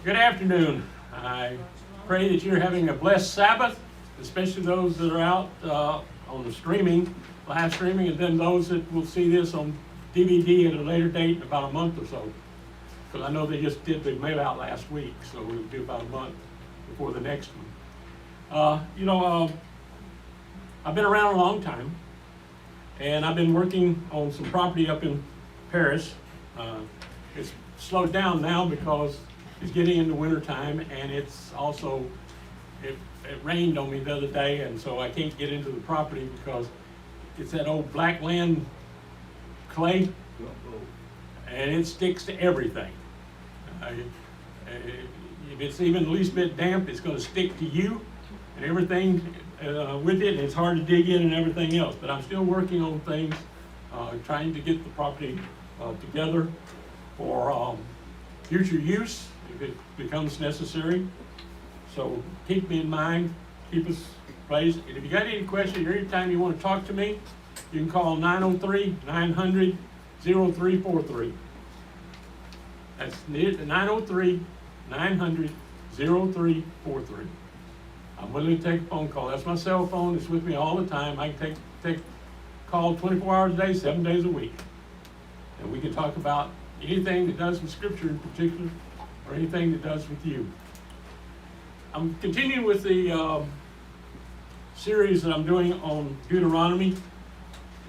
Good afternoon. I pray that you're having a blessed Sabbath, especially those that are out on the streaming, live streaming, and then those that will see this on DVD at a later date in about a month or so. Because I know they just did the mail out last week, so it'll be about a month before the next one. I've been around a long time, and I've been working on some property up in Paris. It's slowed down now because it's getting into winter time, and it's also, it rained on me the other day, and so I can't get into the property because it's that old black land clay, and it sticks to everything. If it's even the least bit damp, it's going to stick to you and everything with it, and it's hard to dig in and everything else. But I'm still working on things, trying to get the property together for future use if it becomes necessary. So keep me in mind, keep us placed. And if you got any questions or anytime you want to talk to me, you can call 903-900-0343. That's 903-900-0343. I'm willing to take a phone call. That's my cell phone. It's with me all the time. I can take call 24 hours a day, 7 days a week. And we can talk about anything that does with Scripture in particular, or anything that does with you. I'm continuing with the series that I'm doing on Deuteronomy. It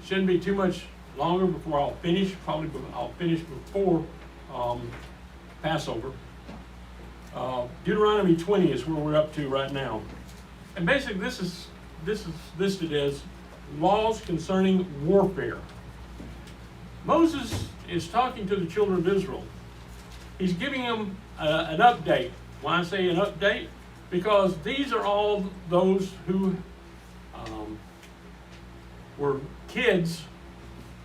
shouldn't be too much longer before I'll finish. Probably I'll finish before Passover. Deuteronomy 20 is where we're up to right now. And basically this is listed as laws concerning warfare. Moses is talking to the children of Israel. He's giving them an update. Why I say an update? Because these are all those who were kids,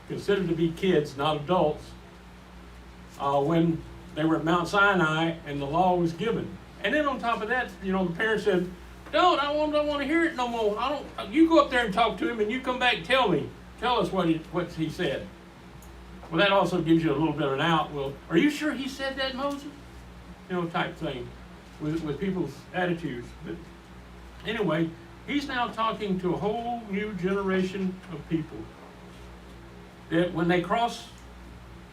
considered to be kids, not adults, when they were at Mount Sinai and the law was given. And then on top of that, the parents said, I don't want to hear it no more. You go up there and talk to him, and you come back and tell us what he said. Well, that also gives you a little bit of an out. Well, are you sure he said that, Moses? Type thing with people's attitudes. But anyway, he's now talking to a whole new generation of people that when they cross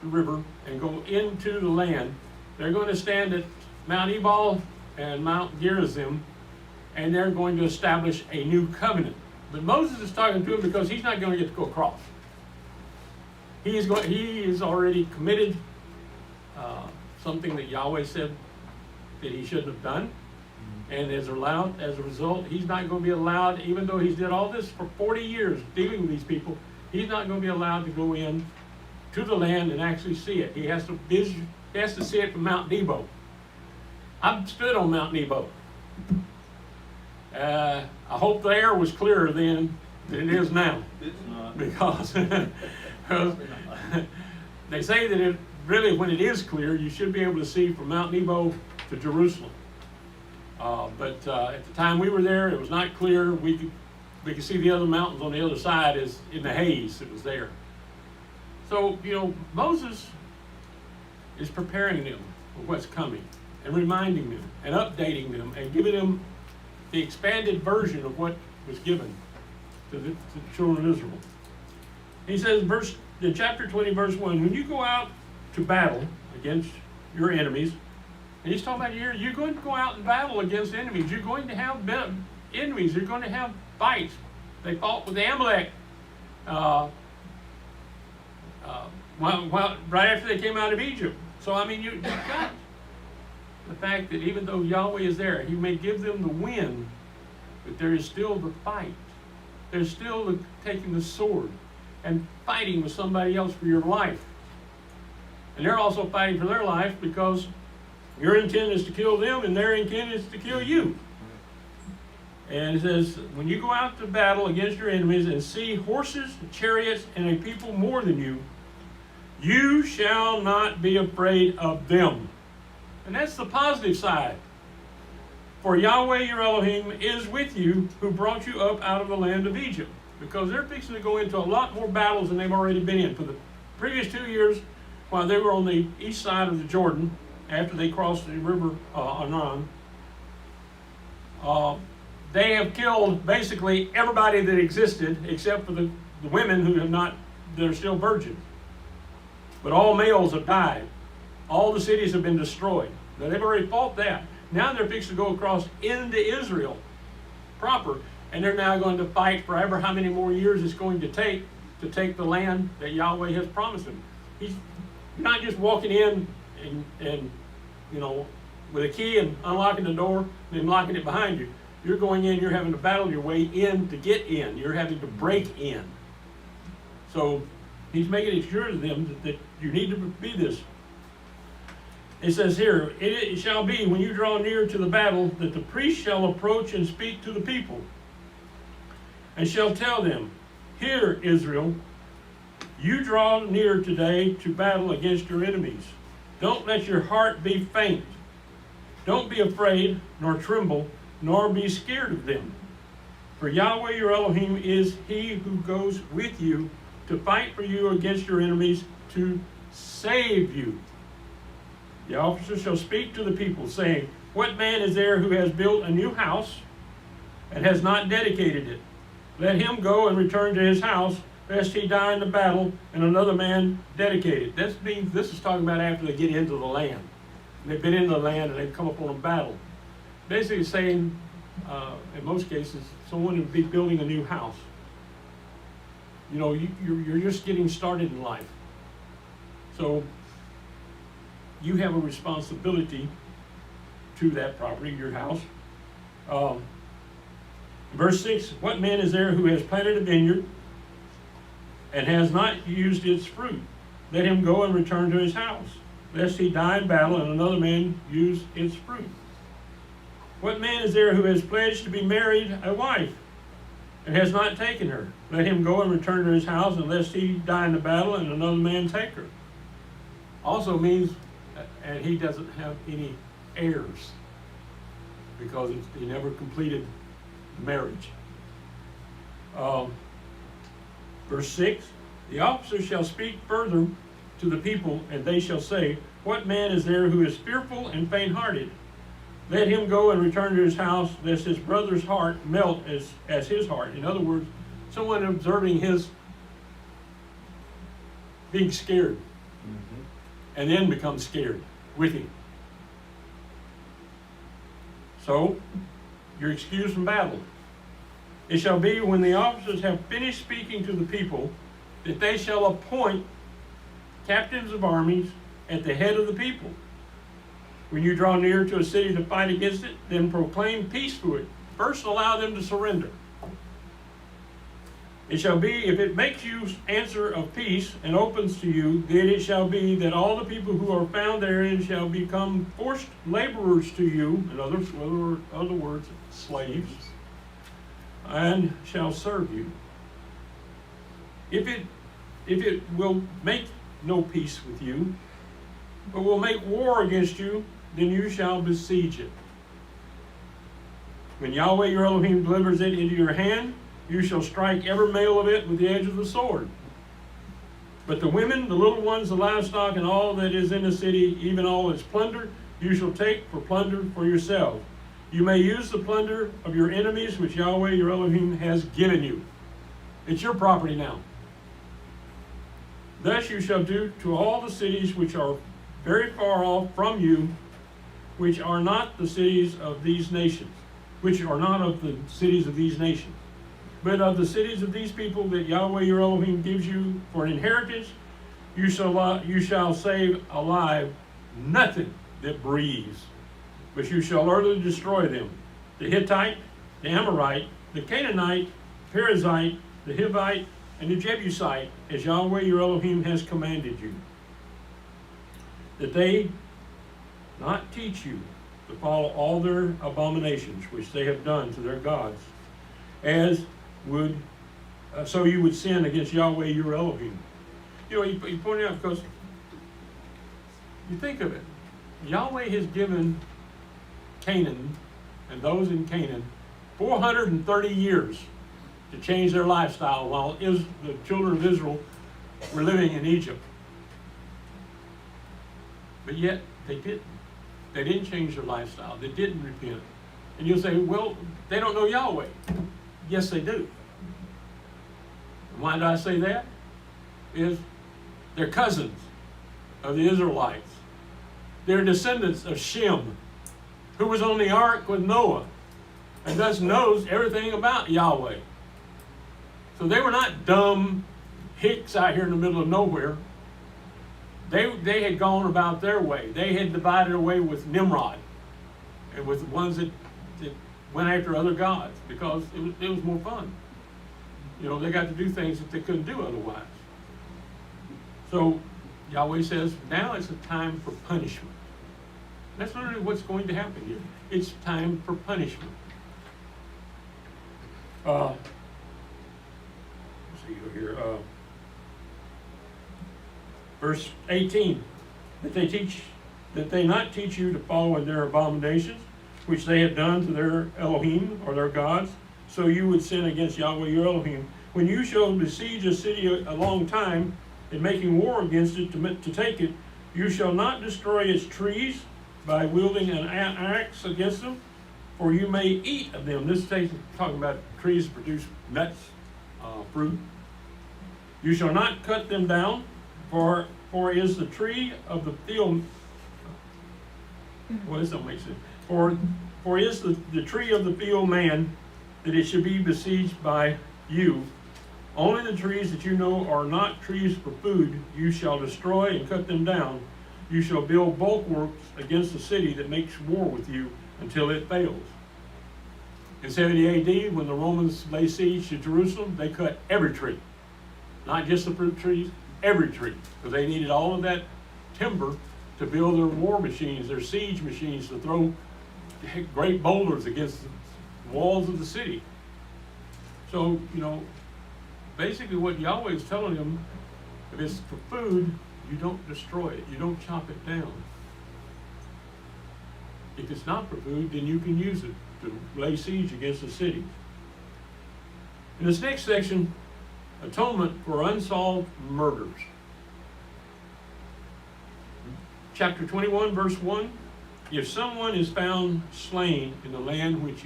the river and go into the land, they're going to stand at Mount Ebal and Mount Gerizim, and they're going to establish a new covenant. But Moses is talking to him because he's not going to get to go across. He is already committed something that Yahweh said that he shouldn't have done, and as a result, he's not going to be allowed, even though he's did all this for 40 years dealing with these people, he's not going to be allowed to go in to the land and actually see it. He has to see it from Mount Nebo. I've stood on Mount Nebo. I hope the air was clearer then than it is now. It's not. Because they say that it really, when it is clear, you should be able to see from Mount Nebo to Jerusalem. But at the time we were there, it was not clear. We could see the other mountains on the other side as in the haze that was there. So, Moses is preparing them for what's coming and reminding them and updating them and giving them the expanded version of what was given to the children of Israel. He says in chapter 20, verse 1, when you go out to battle against your enemies, and he's talking about you're going to go out and battle against enemies. You're going to have enemies. You're going to have fights. They fought with Amalek right after they came out of Egypt. So, you've got the fact that even though Yahweh is there, he may give them the win, but there is still the fight. There's still the taking the sword and fighting with somebody else for your life. And they're also fighting for their life because your intent is to kill them and their intent is to kill you. And it says, when you go out to battle against your enemies and see horses, chariots, and a people more than you, you shall not be afraid of them. And that's the positive side. For Yahweh your Elohim is with you, who brought you up out of the land of Egypt. Because they're fixing to go into a lot more battles than they've already been in. For the previous 2 years, while they were on the east side of the Jordan, after they crossed the river Arnon, they have killed basically everybody that existed except for the women who have not, that are still virgins. But all males have died. All the cities have been destroyed. Now they've already fought that. Now they're fixing to go across into Israel proper, and they're now going to fight for ever how many more years it's going to take the land that Yahweh has promised them. You're not just walking in and with a key and unlocking the door and then locking it behind you. You're going in, you're having to battle your way in to get in. You're having to break in. So he's making it sure to them that you need to be this. It says here, it shall be when you draw near to the battle that the priest shall approach and speak to the people and shall tell them, Hear, Israel, you draw near today to battle against your enemies. Don't let your heart be faint. Don't be afraid, nor tremble, nor be scared of them. For Yahweh your Elohim is he who goes with you to fight for you against your enemies, to save you. The officer shall speak to the people, saying, What man is there who has built a new house and has not dedicated it? Let him go and return to his house, lest he die in the battle, and another man dedicate it. This is talking about after they get into the land. And they've been in the land and they've come upon a battle. Basically saying, in most cases, someone would be building a new house. You're just getting started in life. So you have a responsibility to that property, your house. Verse 6, What man is there who has planted a vineyard and has not used its fruit? Let him go and return to his house, lest he die in battle and another man use its fruit. What man is there who has pledged to be married a wife and has not taken her? Let him go and return to his house, unless he die in the battle and another man take her. Also means, and he doesn't have any heirs, because he never completed marriage. Verse 6, The officer shall speak further to the people, and they shall say, What man is there who is fearful and faint-hearted? Let him go and return to his house, lest his brother's heart melt as his heart. In other words, someone observing his being scared, and then become scared with him. So, you're excused from battle. It shall be when the officers have finished speaking to the people, that they shall appoint captains of armies at the head of the people. When you draw near to a city to fight against it, then proclaim peace to it. First, allow them to surrender. It shall be, if it makes you answer of peace and opens to you, then it shall be that all the people who are found therein shall become forced laborers to you, in other words, slaves, and shall serve you. If it will make no peace with you, but will make war against you, then you shall besiege it. When Yahweh your Elohim delivers it into your hand, you shall strike every male of it with the edge of the sword. But the women, the little ones, the livestock, and all that is in the city, even all its plunder, you shall take for plunder for yourselves. You may use the plunder of your enemies, which Yahweh your Elohim has given you. It's your property now. Thus you shall do to all the cities which are very far off from you, which are not the cities of these nations, which are not of the cities of these nations, but of the cities of these people that Yahweh your Elohim gives you for an inheritance. You shall save alive nothing that breathes, but you shall utterly destroy them: the Hittite, the Amorite, the Canaanite, the Perizzite, the Hivite, and the Jebusite, as Yahweh your Elohim has commanded you, that they not teach you to follow all their abominations which they have done to their gods, so you would sin against Yahweh your Elohim. He pointed out, because you think of it, Yahweh has given Canaan and those in Canaan 430 years to change their lifestyle while the children of Israel were living in Egypt. But yet they didn't. They didn't change their lifestyle. They didn't repent. And you'll say, well, they don't know Yahweh. Yes, they do. And why do I say that? Is they're cousins of the Israelites. They're descendants of Shem, who was on the ark with Noah, and thus knows everything about Yahweh. So they were not dumb hicks out here in the middle of nowhere. They had gone about their way. They had divided away with Nimrod and with the ones that went after other gods because it was more fun. You know, they got to do things that they couldn't do otherwise. So Yahweh says, now it's a time for punishment. That's literally what's going to happen here. It's time for punishment. Let's see here. Verse 18, that they not teach you to follow in their abominations, which they have done to their Elohim or their gods, so you would sin against Yahweh your Elohim. When you shall besiege a city a long time, in making war against it to take it, you shall not destroy its trees by wielding an axe against them, for you may eat of them. This is talking about trees that produce nuts, fruit. You shall not cut them down, for is the tree of the field. Well, this don't make sense. For is the tree of the field man, that it should be besieged by you. Only the trees that you know are not trees for food, you shall destroy and cut them down. You shall build bulwarks against the city that makes war with you until it fails. In 70 AD, when the Romans laid siege to Jerusalem, they cut every tree. Not just the fruit trees, every tree. Because they needed all of that timber to build their war machines, their siege machines, to throw great boulders against the walls of the city. So, you know, basically what Yahweh is telling them, if it's for food, you don't destroy it. You don't chop it down. If it's not for food, then you can use it to lay siege against the city. In this next section, atonement for unsolved murders. Chapter 21, verse 1. If someone is found slain in the land which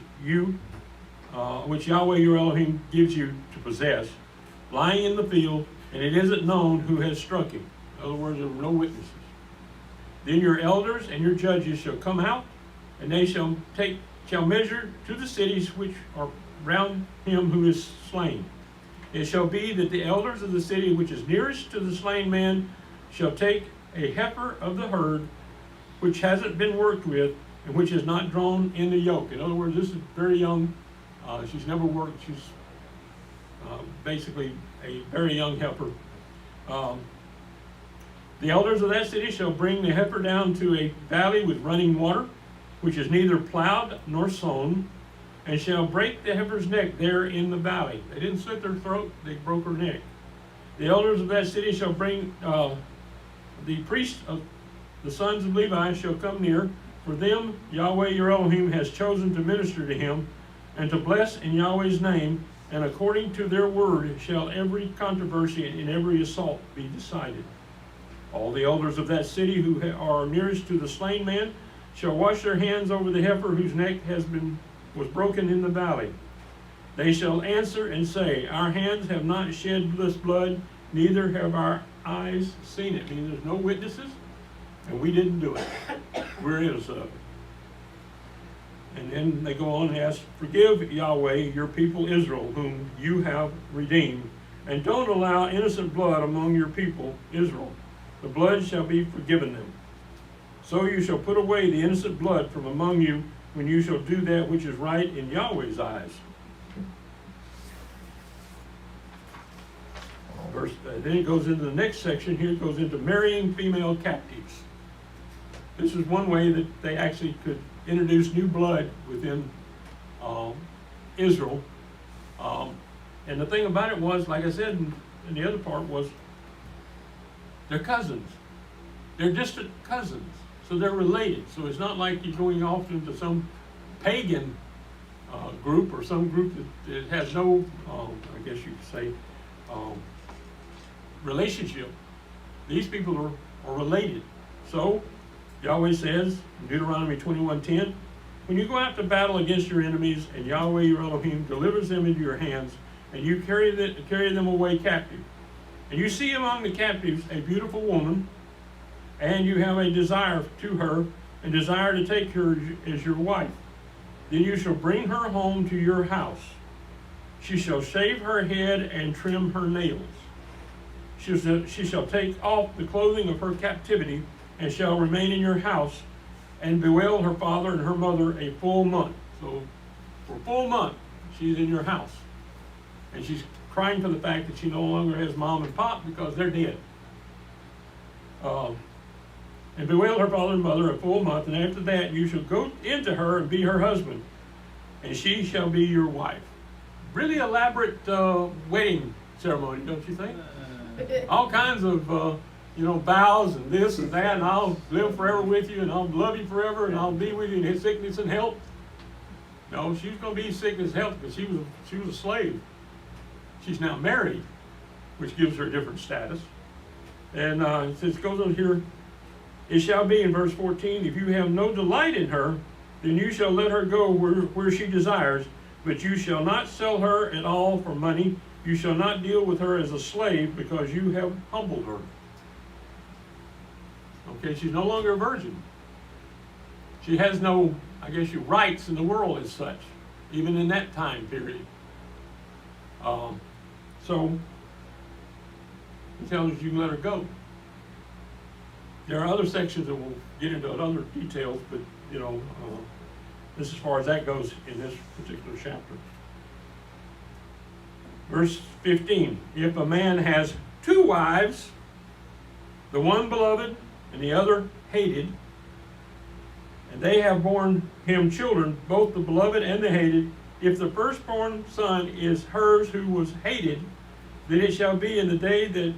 Yahweh your Elohim gives you to possess, lying in the field, and it isn't known who has struck him. In other words, there were no witnesses. Then your elders and your judges shall come out, and they shall measure to the cities which are round him who is slain. It shall be that the elders of the city which is nearest to the slain man shall take a heifer of the herd, which hasn't been worked with, and which is not drawn in the yoke. In other words, this is very young. She's never worked. She's basically a very young heifer. The elders of that city shall bring the heifer down to a valley with running water, which is neither plowed nor sown, and shall break the heifer's neck there in the valley. They didn't slit their throat, they broke her neck. The elders of that city shall bring the priests of the sons of Levi shall come near, for them Yahweh your Elohim has chosen to minister to him, and to bless in Yahweh's name, and according to their word shall every controversy and every assault be decided. All the elders of that city who are nearest to the slain man shall wash their hands over the heifer whose neck was broken in the valley. They shall answer and say, our hands have not shed this blood, neither have our eyes seen it. Meaning there's no witnesses, and we didn't do it. We're innocent of it. And then they go on and ask, forgive Yahweh your people Israel, whom you have redeemed, and don't allow innocent blood among your people Israel. The blood shall be forgiven them. So you shall put away the innocent blood from among you, when you shall do that which is right in Yahweh's eyes. Then it goes into the next section. Here it goes into marrying female captives. This is one way that they actually could introduce new blood within Israel. And the thing about it was, like I said in the other part, was they're cousins. They're distant cousins. So they're related. So it's not like you're going off into some pagan group or some group that has no, I guess you could say, relationship. These people are related. So Yahweh says in Deuteronomy 21:10, when you go out to battle against your enemies, and Yahweh your Elohim delivers them into your hands, and you carry them away captive, and you see among the captives a beautiful woman, and you have a desire to her, and desire to take her as your wife, then you shall bring her home to your house. She shall shave her head and trim her nails. She shall take off the clothing of her captivity, and shall remain in your house, and bewail her father and her mother a full month. So for a full month, she's in your house. And she's crying for the fact that she no longer has mom and pop because they're dead. And bewail her father and mother a full month, and after that you shall go into her and be her husband, and she shall be your wife. Really elaborate wedding ceremony, don't you think? All kinds of vows and this and that, and I'll live forever with you, and I'll love you forever, and I'll be with you in his sickness and health. No, she's going to be sickness and health because she was a slave. She's now married, which gives her a different status. And it goes on here, it shall be in verse 14, if you have no delight in her, then you shall let her go where she desires, but you shall not sell her at all for money. You shall not deal with her as a slave, because you have humbled her. Okay, she's no longer a virgin. She has no, rights in the world as such, even in that time period. So, it tells us you can let her go. There are other sections that we'll get into other details, but, this is as far as that goes in this particular chapter. Verse 15, if a man has two wives, the one beloved and the other hated, and they have borne him children, both the beloved and the hated, if the firstborn son is hers who was hated, then it shall be in the day that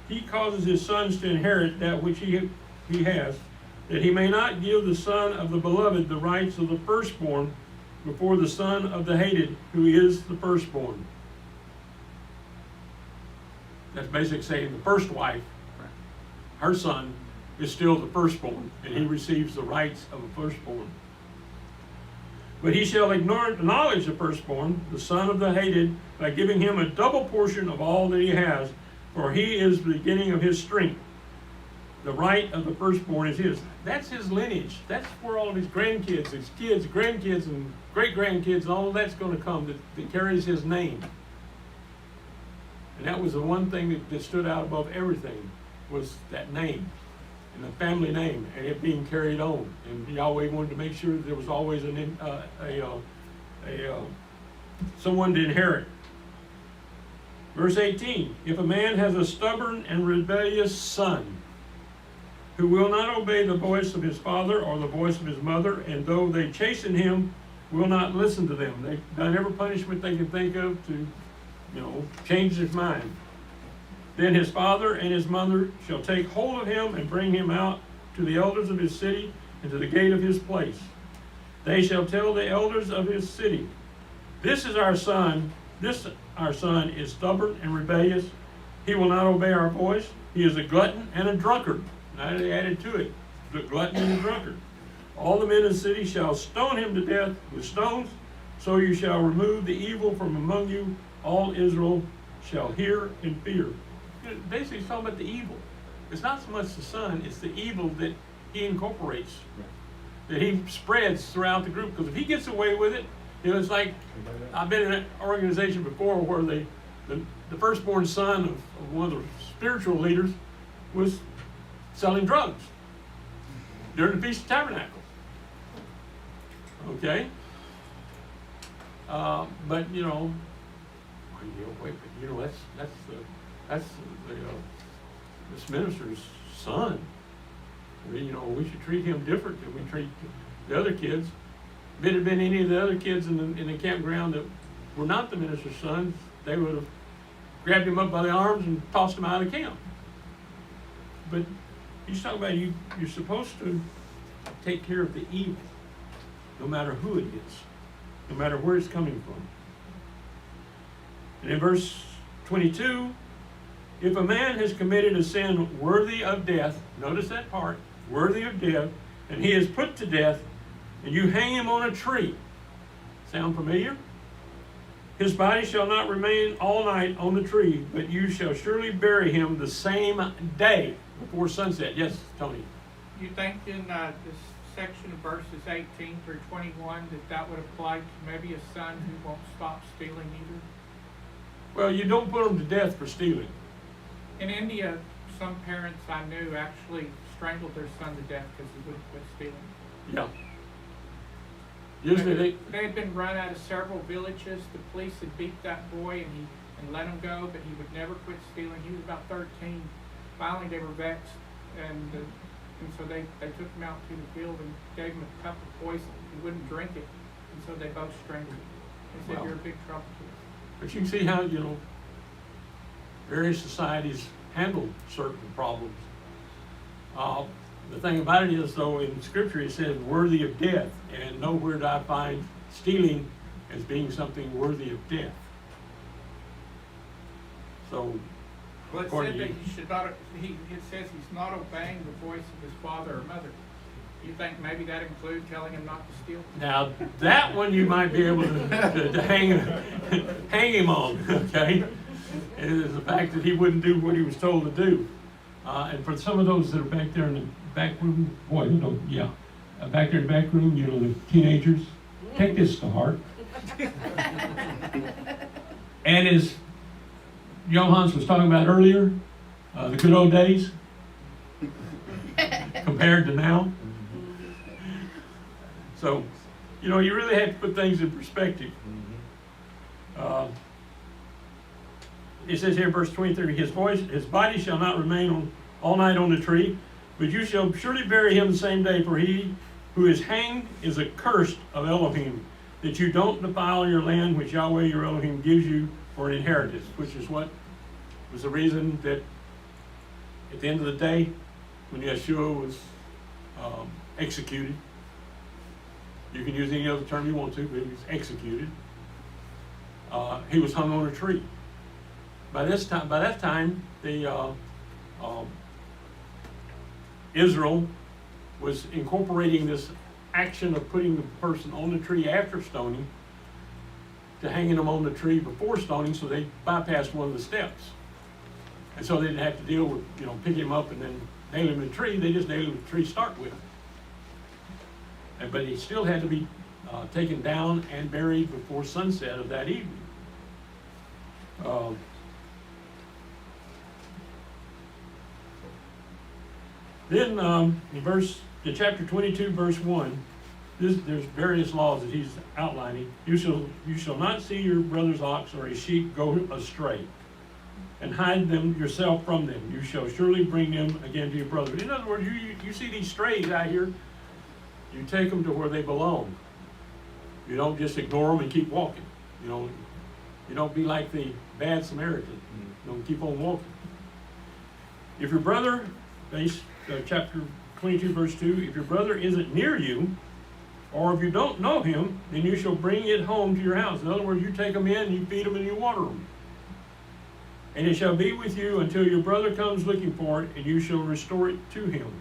he causes his sons to inherit that which he has, that he may not give the son of the beloved the rights of the firstborn before the son of the hated, who is the firstborn. That's basically saying the first wife, her son, is still the firstborn, and he receives the rights of a firstborn. But he shall acknowledge the firstborn, the son of the hated, by giving him a double portion of all that he has, for he is the beginning of his strength. The right of the firstborn is his. That's his lineage. That's where all of his grandkids, his kids, grandkids, and great-grandkids, and all of that's going to come that carries his name. And that was the one thing that stood out above everything, was that name, and the family name, and it being carried on. And Yahweh wanted to make sure that there was always someone to inherit. Verse 18, if a man has a stubborn and rebellious son, who will not obey the voice of his father or the voice of his mother, and though they chasten him, will not listen to them. They've done every punishment they can think of to, change his mind. Then his father and his mother shall take hold of him and bring him out to the elders of his city and to the gate of his place. They shall tell the elders of his city, this our son is stubborn and rebellious. He will not obey our voice. He is a glutton and a drunkard. Now they added to it, the glutton and the drunkard. All the men of the city shall stone him to death with stones, so you shall remove the evil from among you. All Israel shall hear and fear. Basically, it's talking about the evil. It's not so much the son, it's the evil that he incorporates, that he spreads throughout the group. Because if he gets away with it, it's like, I've been in an organization before where the firstborn son of one of the spiritual leaders was selling drugs during the Feast of Tabernacles. Okay? But that's this minister's son. We should treat him different than we treat the other kids. If it had been any of the other kids in the campground that were not the minister's sons, they would have grabbed him up by the arms and tossed him out of the camp. But he's talking about you're supposed to take care of the evil, no matter who it is, no matter where it's coming from. And in verse 22, if a man has committed a sin worthy of death, notice that part, worthy of death, and he is put to death, and you hang him on a tree. Sound familiar? His body shall not remain all night on the tree, but you shall surely bury him the same day before sunset. Yes, Tony? You think in this section of verses 18 through 21 that would apply to maybe a son who won't stop stealing either? Well, you don't put them to death for stealing. In India, some parents I knew actually strangled their son to death because he wouldn't quit stealing. Yeah. Usually they had been run out of several villages. The police had beat that boy and let him go, but he would never quit stealing. He was about 13. Finally, they were vexed, and so they took him out to the field and gave him a cup of poison. He wouldn't drink it, and so they both strangled him. They said, Wow. You're a big trouble to us. But you can see how, various societies handle certain problems. The thing about it is, though, in Scripture it says worthy of death, and nowhere do I find stealing as being something worthy of death. So, Well, it said that he should not. It says he's not obeying the voice of his father or mother. You think maybe that includes telling him not to steal? now that one you might be able to hang him on, okay? It is the fact that he wouldn't do what he was told to do. And for some of those that are back there in the back room, back there in the back room, the teenagers, take this to heart. And as Johannes was talking about earlier, the good old days compared to now. So, you really have to put things in perspective. It says here, verse 23, his body shall not remain all night on the tree, but you shall surely bury him the same day, for he who is hanged is accursed of Elohim, that you don't defile your land which Yahweh your Elohim gives you for an inheritance, which is what was the reason that at the end of the day, when Yeshua was executed, you can use any other term you want to, but he was executed. He was hung on a tree. By that time, the Israel was incorporating this action of putting the person on the tree after stoning to hanging them on the tree before stoning, so they bypassed one of the steps. And so they didn't have to deal with, picking him up and then nail him in the tree. They just nailed him in the tree to start with. But he still had to be taken down and buried before sunset of that evening. Then in chapter 22, verse 1, there's various laws that he's outlining. You shall not see your brother's ox or a sheep go astray, and hide them yourself from them. You shall surely bring them again to your brother. In other words, you see these strays out here, you take them to where they belong. You don't just ignore them and keep walking. You don't be like the bad Samaritan. You don't keep on walking. If your brother, chapter 22, verse 2, if your brother isn't near you, or if you don't know him, then you shall bring it home to your house. In other words, you take them in, you feed them, and you water them. And it shall be with you until your brother comes looking for it, and you shall restore it to him.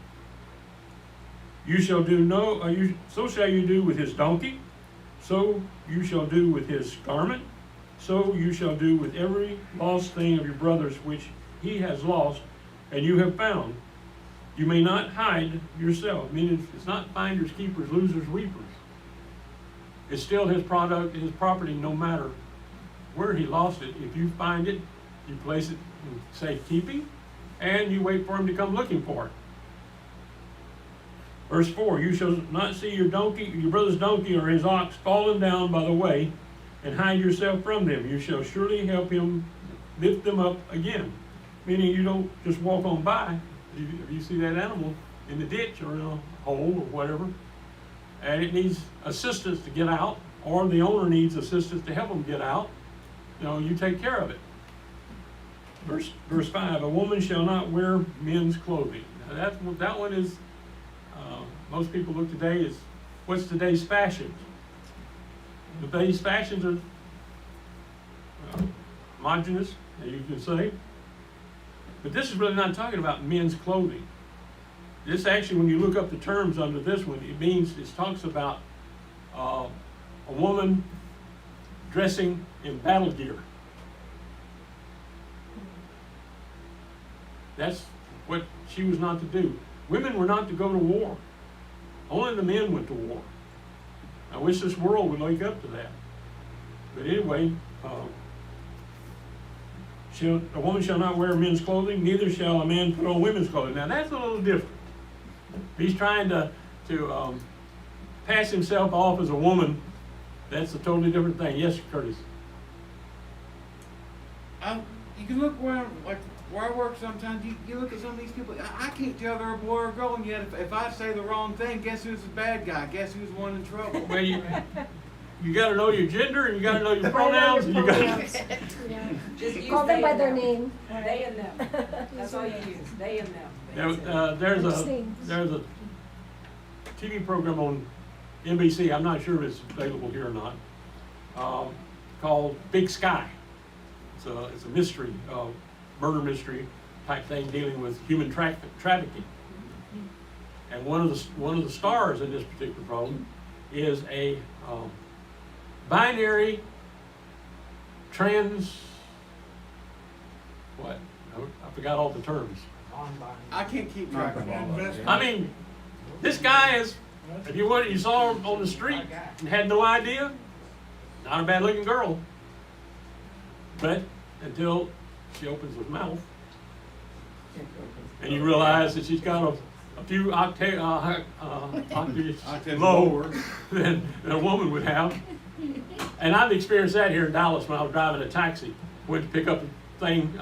So shall you do with his donkey, so you shall do with his garment, so you shall do with every lost thing of your brother's which he has lost, and you have found. You may not hide yourself. Meaning it's not finders, keepers, losers, weepers. It's still his product, his property, no matter where he lost it. If you find it, you place it in safekeeping, and you wait for him to come looking for it. Verse 4, you shall not see your brother's donkey or his ox fallen down by the way, and hide yourself from them. You shall surely help him lift them up again. Meaning you don't just walk on by. If you see that animal in the ditch or in a hole or whatever, and it needs assistance to get out, or the owner needs assistance to help them get out, you take care of it. Verse 5, a woman shall not wear men's clothing. Now that one is, most people look today as, what's today's fashion? Today's fashions are homogenous, you can say. But this is really not talking about men's clothing. this actually, when you look up the terms under this one, it talks about a woman dressing in battle gear. That's what she was not to do. Women were not to go to war. Only the men went to war. I wish this world would wake up to that. But anyway, a woman shall not wear men's clothing, neither shall a man put on women's clothing. Now that's a little different. He's trying to pass himself off as a woman. That's a totally different thing. Yes, Curtis? You can look where I work sometimes, you look at some of these people, I can't tell they're a boy or a girl, and yet if I say the wrong thing, guess who's the bad guy? Guess who's one in trouble? Well, you got to know your gender, and you got to know your pronouns, and you got to... Yeah. Just use Call them they by and their them. name. They and them. That's all you use. They and them. There's a TV program on NBC, I'm not sure if it's available here or not, called Big Sky. It's a mystery, murder mystery type thing dealing with human trafficking. And one of the stars in this particular program is a binary trans, what? I forgot all the terms. I can't keep track of all of it. I mean, this guy is, if you saw him on the street and had no idea, not a bad looking girl. But until she opens her mouth and you realize that she's got a few octaves lower than a woman would have. And I've experienced that here in Dallas when I was driving a taxi. Went to pick up a thing,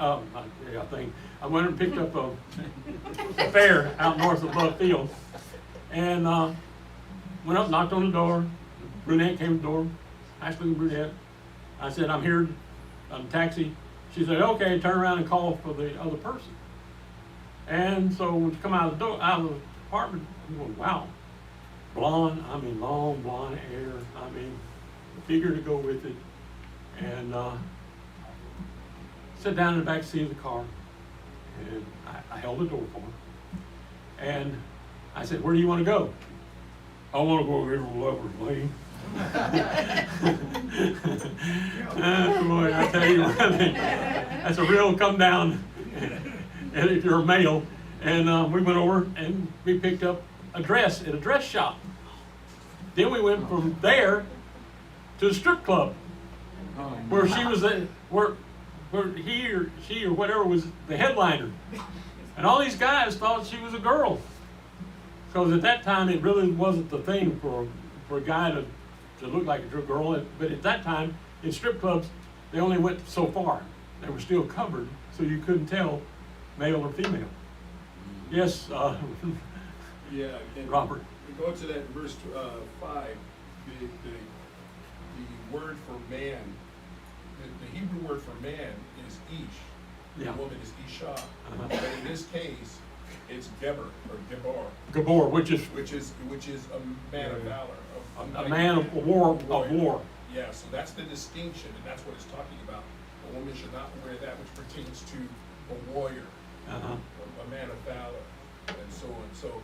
I went and picked up a fare out north of Love Field. And went up, knocked on the door. Brunette came to the door, nice looking brunette. I said, I'm here on a taxi. She said, okay, turn around and call for the other person. And so when she come out of the apartment, I'm going, wow. Blonde, I mean long blonde hair, I mean the figure to go with it. And sat down in the back seat of the car, and I held the door for her. And I said, where do you want to go? I want to go over here to Lover's Lane. Boy, I tell you what, that's a real come down if you're a male. And we went over and we picked up a dress at a dress shop. Then we went from there to the strip club, where she was where he or she or whatever was the headliner. And all these guys thought she was a girl. Because at that time it really wasn't the thing for a guy to look like a girl. But at that time, in strip clubs, they only went so far. They were still covered, so you couldn't tell male or female. Yes, Yeah, and Robert. Go to that verse 5. The word for man, the Hebrew word for man is ish. Yeah. The woman is isha. But in this case, it's geber or gebar, Gabor, which is a man of valor, a man of war. Yeah, so that's the distinction, and that's what it's talking about. A woman should not wear that which pertains to a warrior, a man of valor, and so on. So,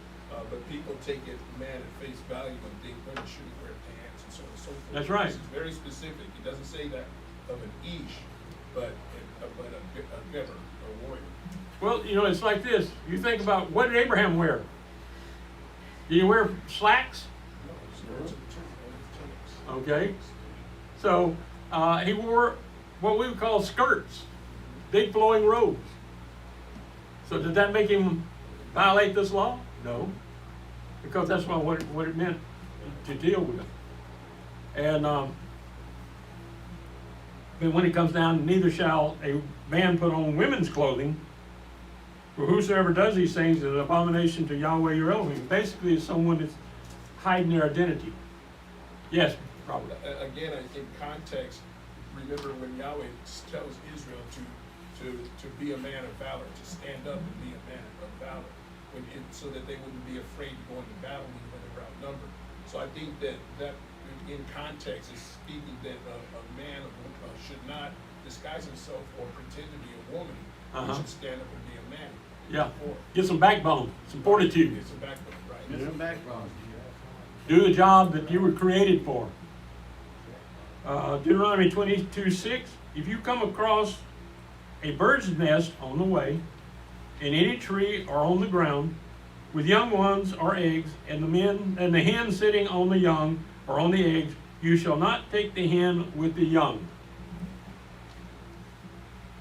but people take it man at face value and think women shouldn't wear pants and so on and so forth. That's right. This is very specific. It doesn't say that of an ish, but a geber, a warrior. Well, it's like this. You think about, what did Abraham wear? Did he wear slacks? Okay. So he wore what we would call skirts, big flowing robes. So did that make him violate this law? No, because that's what it meant to deal with. And but when it comes down, neither shall a man put on women's clothing, for whosoever does these things is an abomination to Yahweh your Elohim. Basically, it's someone that's hiding their identity. Yes, Robert. Again, in context, remember when Yahweh tells Israel to be a man of valor, to stand up and be a man of valor, so that they wouldn't be afraid to go into battle when they were outnumbered. So I think that in context is speaking that a man should not disguise himself or pretend to be a woman. He should stand up and be a man. Yeah, get some backbone, some fortitude. It's a backbone, right? Get some backbone. Do the job that you were created for. Deuteronomy 22:6. If you come across a bird's nest on the way, in any tree or on the ground, with young ones or eggs, and the hen sitting on the young or on the eggs, you shall not take the hen with the young.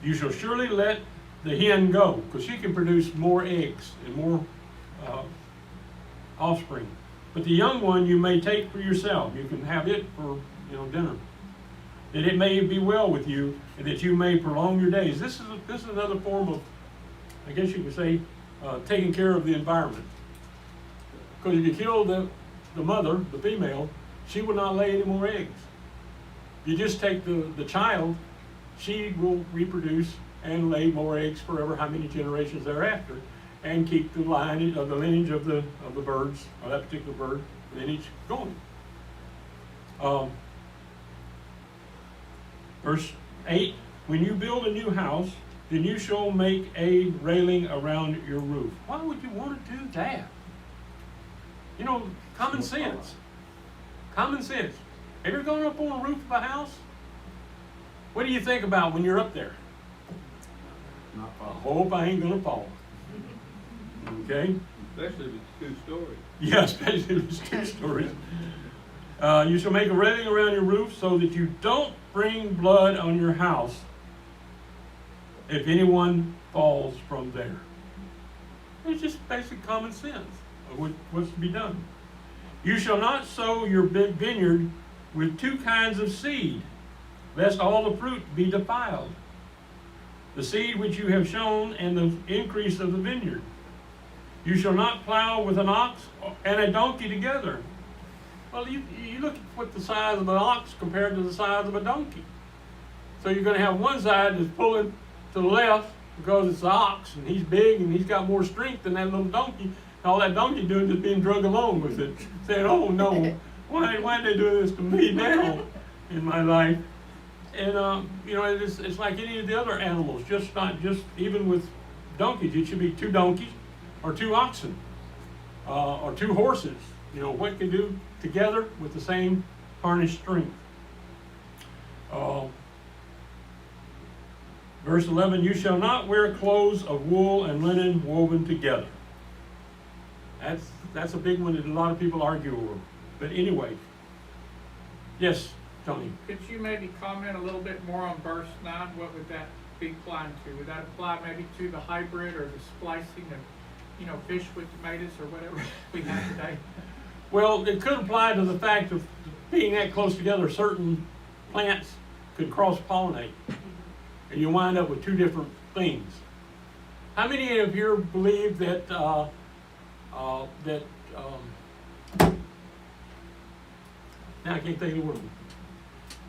You shall surely let the hen go, because she can produce more eggs and more offspring. But the young one you may take for yourself. You can have it for dinner. That it may be well with you, and that you may prolong your days. This is another form of, I guess you could say, taking care of the environment. Because if you kill the mother, the female, she will not lay any more eggs. You just take the child, she will reproduce and lay more eggs forever, how many generations thereafter, and keep the lineage of the birds, or that particular bird lineage going. Verse 8, when you build a new house, then you shall make a railing around your roof. Why would you want to do that? Common sense. Common sense. Have you ever gone up on the roof of a house? What do you think about when you're up there? Not I fall. hope I ain't gonna fall. Okay? Especially if it's 2 stories. Yeah, especially if it's 2 stories. You shall make a railing around your roof so that you don't bring blood on your house if anyone falls from there. It's just basic common sense of what's to be done. You shall not sow your vineyard with 2 kinds of seed, lest all the fruit be defiled. The seed which you have sown and the increase of the vineyard. You shall not plow with an ox and a donkey together. Well, you look at what the size of an ox compared to the size of a donkey. So you're going to have one side that's pulling to the left because it's the ox and he's big and he's got more strength than that little donkey. All that donkey doing is being drug along with it, saying, "Oh no, why are they doing this to me now in my life?" And it's like any of the other animals. Not just even with donkeys, it should be 2 donkeys or 2 oxen or 2 horses. What can do together with the same harnessed strength. Verse 11, you shall not wear clothes of wool and linen woven together. That's a big one that a lot of people argue over. But anyway, yes, Tony. Could you maybe comment a little bit more on verse 9? What would that be applying to? Would that apply maybe to the hybrid or the splicing of, fish with tomatoes or whatever we have today? Well, it could apply to the fact of being that close together. Certain plants could cross-pollinate, and you wind up with 2 different things. How many of you believe that now I can't think of the word.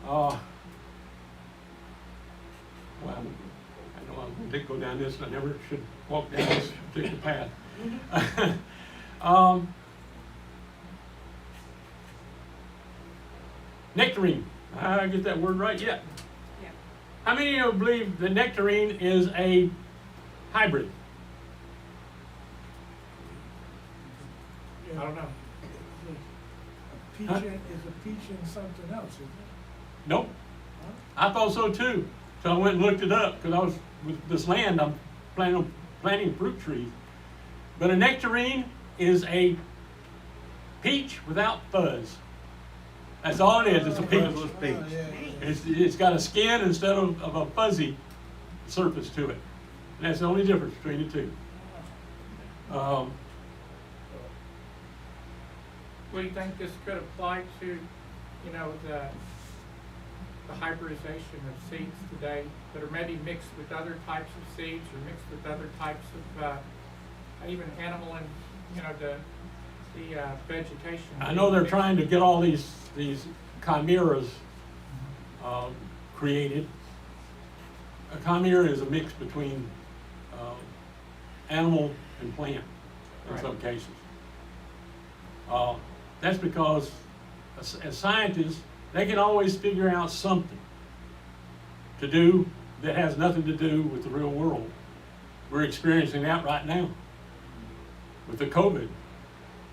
Well, I know I'm going to go down this, and I never should walk down this particular path. Nectarine. I get that word right yet. Yeah. How many of you believe that nectarine is a hybrid? I don't know. A peach is a peach and something else, isn't it? Nope. I thought so too. So I went and looked it up because I was with this land. I'm planning on planting fruit trees. But a nectarine is a peach without fuzz. That's all it is. It's a peach. Fuzzless peach. Oh, yeah, yeah. It's got a skin instead of a fuzzy surface to it. And that's the only difference between the 2. Well, you think this could apply to, the hybridization of seeds today that are maybe mixed with other types of seeds or mixed with other types of, even animal and, the vegetation? I know they're trying to get all these chimeras created. A chimera is a mix between animal and plant in Right. some cases. That's because as scientists, they can always figure out something to do that has nothing to do with the real world. We're experiencing that right now with the COVID.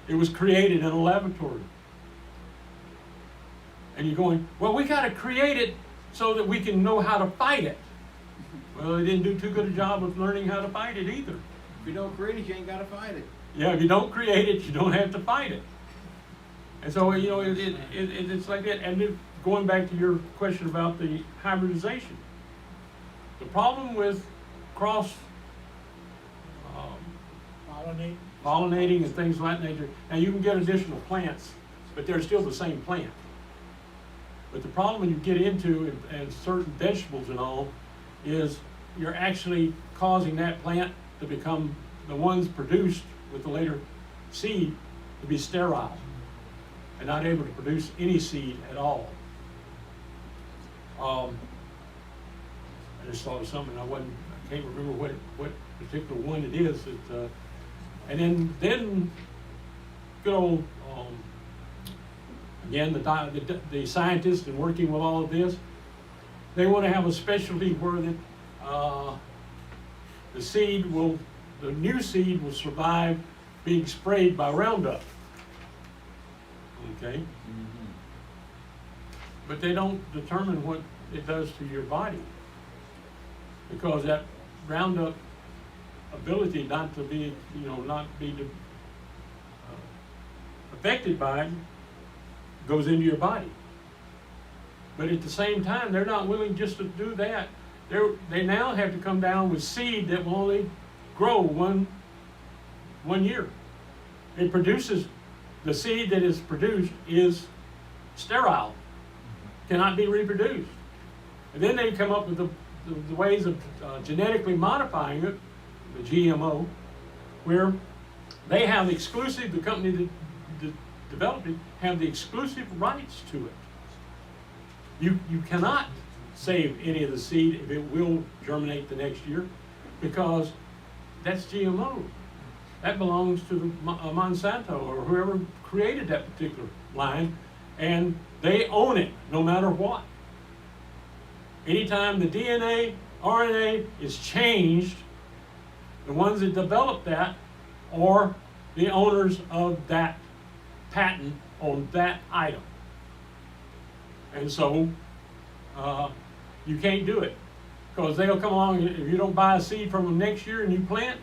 It was created in a laboratory. And you're going, well, we got to create it so that we can know how to fight it. Well, they didn't do too good a job of learning how to fight it either. If you don't create it, you ain't gotta fight it. Yeah, if you don't create it, you don't have to fight it. And so, you know, it's like that. And then going back to your question about the hybridization. The problem with cross Pollinate. pollinating and things of that nature, now you can get additional plants, but they're still the same plant. But the problem when you get into and certain vegetables and all is you're actually causing that plant to become the ones produced with the later seed to be sterile and not able to produce any seed at all. I just thought of something I can't remember what particular one it is that, and then good old again the scientists and working with all of this, they want to have a specialty where the new seed will survive being sprayed by Roundup. Okay? Mm-hmm. But they don't determine what it does to your body. Because that Roundup ability not to be, affected by it goes into your body. But at the same time, they're not willing just to do that. They now have to come down with seed that will only grow one year. It produces, the seed that is produced is sterile, cannot be reproduced. And then they come up with the ways of genetically modifying it, the GMO, where they have exclusive, the company that developed it, have the exclusive rights to it. You cannot save any of the seed if it will germinate the next year, because that's GMO. That belongs to the Monsanto or whoever created that particular line, and they own it no matter what. Anytime the DNA, RNA is changed, the ones that developed that are the owners of that patent on that item. And so you can't do it, because they'll come along, if you don't buy a seed from them next year and you plant,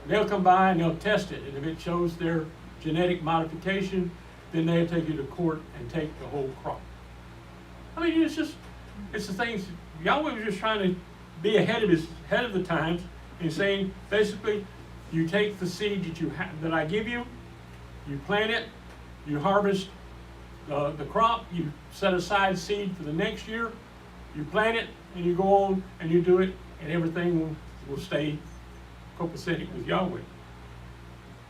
they'll come by and they'll test it, and if it shows their genetic modification, then they'll take you to court and take the whole crop. I mean, it's the things, Yahweh was just trying to be ahead of the times and saying, basically, you take the seed that I give you, you plant it, you harvest the crop, you set aside seed for the next year, you plant it, and you go on and you do it, and everything will stay copacetic with Yahweh.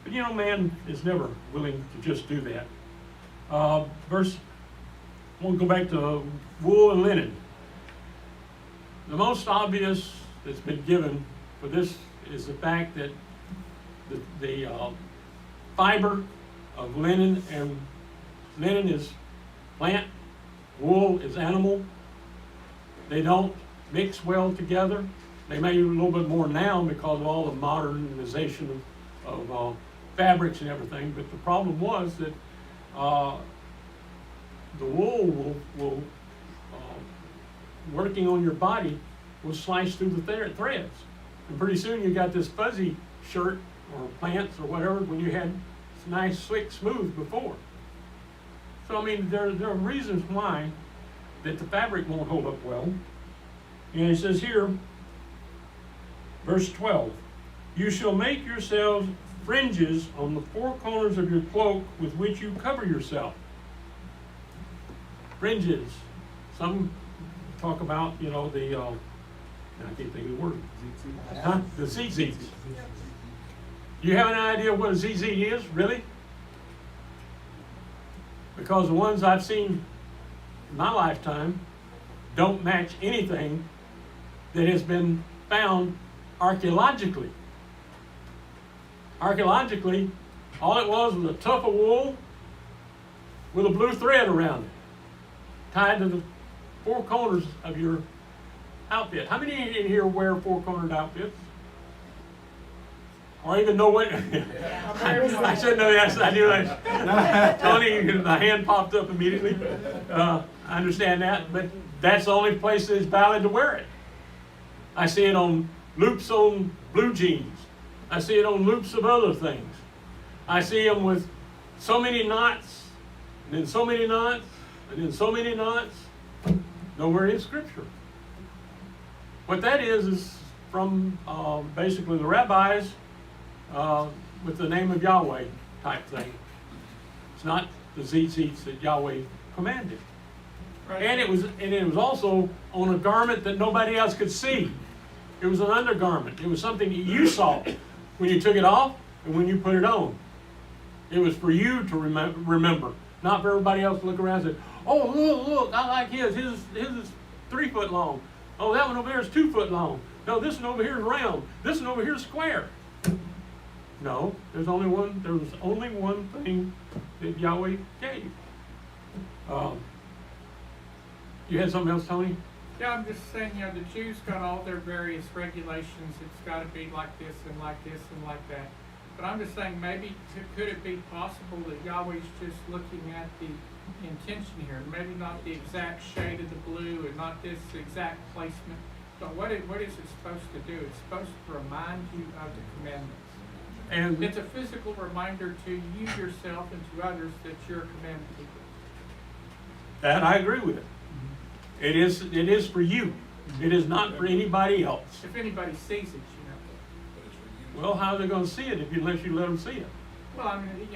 But man is never willing to just do that. We'll go back to wool and linen. The most obvious that's been given for this is the fact that the fiber of linen, and linen is plant, wool is animal. They don't mix well together. They may do a little bit more now because of all the modernization of fabrics and everything, but the problem was that the wool will working on your body will slice through the threads. And pretty soon you got this fuzzy shirt or pants or whatever when you had nice, slick, smooth before. So I mean, there are reasons why that the fabric won't hold up well. And it says here, verse 12, you shall make yourselves fringes on the four corners of your cloak with which you cover yourself. Fringes. Some talk about, I can't think of the word. Huh? The ZZs. You have an idea what a ZZ is, really? Because the ones I've seen in my lifetime don't match anything that has been found archaeologically. Archaeologically, all it was a tuft of wool with a blue thread around it, tied to the four corners of your outfit. How many in here wear four-cornered outfits? or even know what. I shouldn't have asked. I knew that. Tony, the hand popped up immediately. I understand that, but that's the only place that it's valid to wear it. I see it on loops on blue jeans. I see it on loops of other things. I see them with so many knots, and then so many knots, and then so many knots. Nowhere in Scripture. What that is from basically the rabbis with the name of Yahweh type thing. It's not the tzitzits that Yahweh commanded. Right. And it was also on a garment that nobody else could see. It was an undergarment. It was something that you saw when you took it off and when you put it on. It was for you to remember, not for everybody else to look around and say, "Oh, look, I like his. His is 3 foot long. Oh, that one over there is 2 foot long. No, this one over here is round. This one over here is square." No, there was only one thing that Yahweh gave. You had something else, Tony? Yeah, I'm just saying, the Jews got all their various regulations. It's got to be like this and like this and like that. But I'm just saying, maybe could it be possible that Yahweh's just looking at the intention here, maybe not the exact shade of the blue and not this exact placement, but what is it supposed to do? It's supposed to remind you of the commandments. And It's a physical reminder to you yourself and to others that you're a commandment keeper. that I agree with it. It is for you. It is not for anybody else. If anybody sees it, But it's for you. Well, how are they going to see it unless you let them see it? Well, I mean,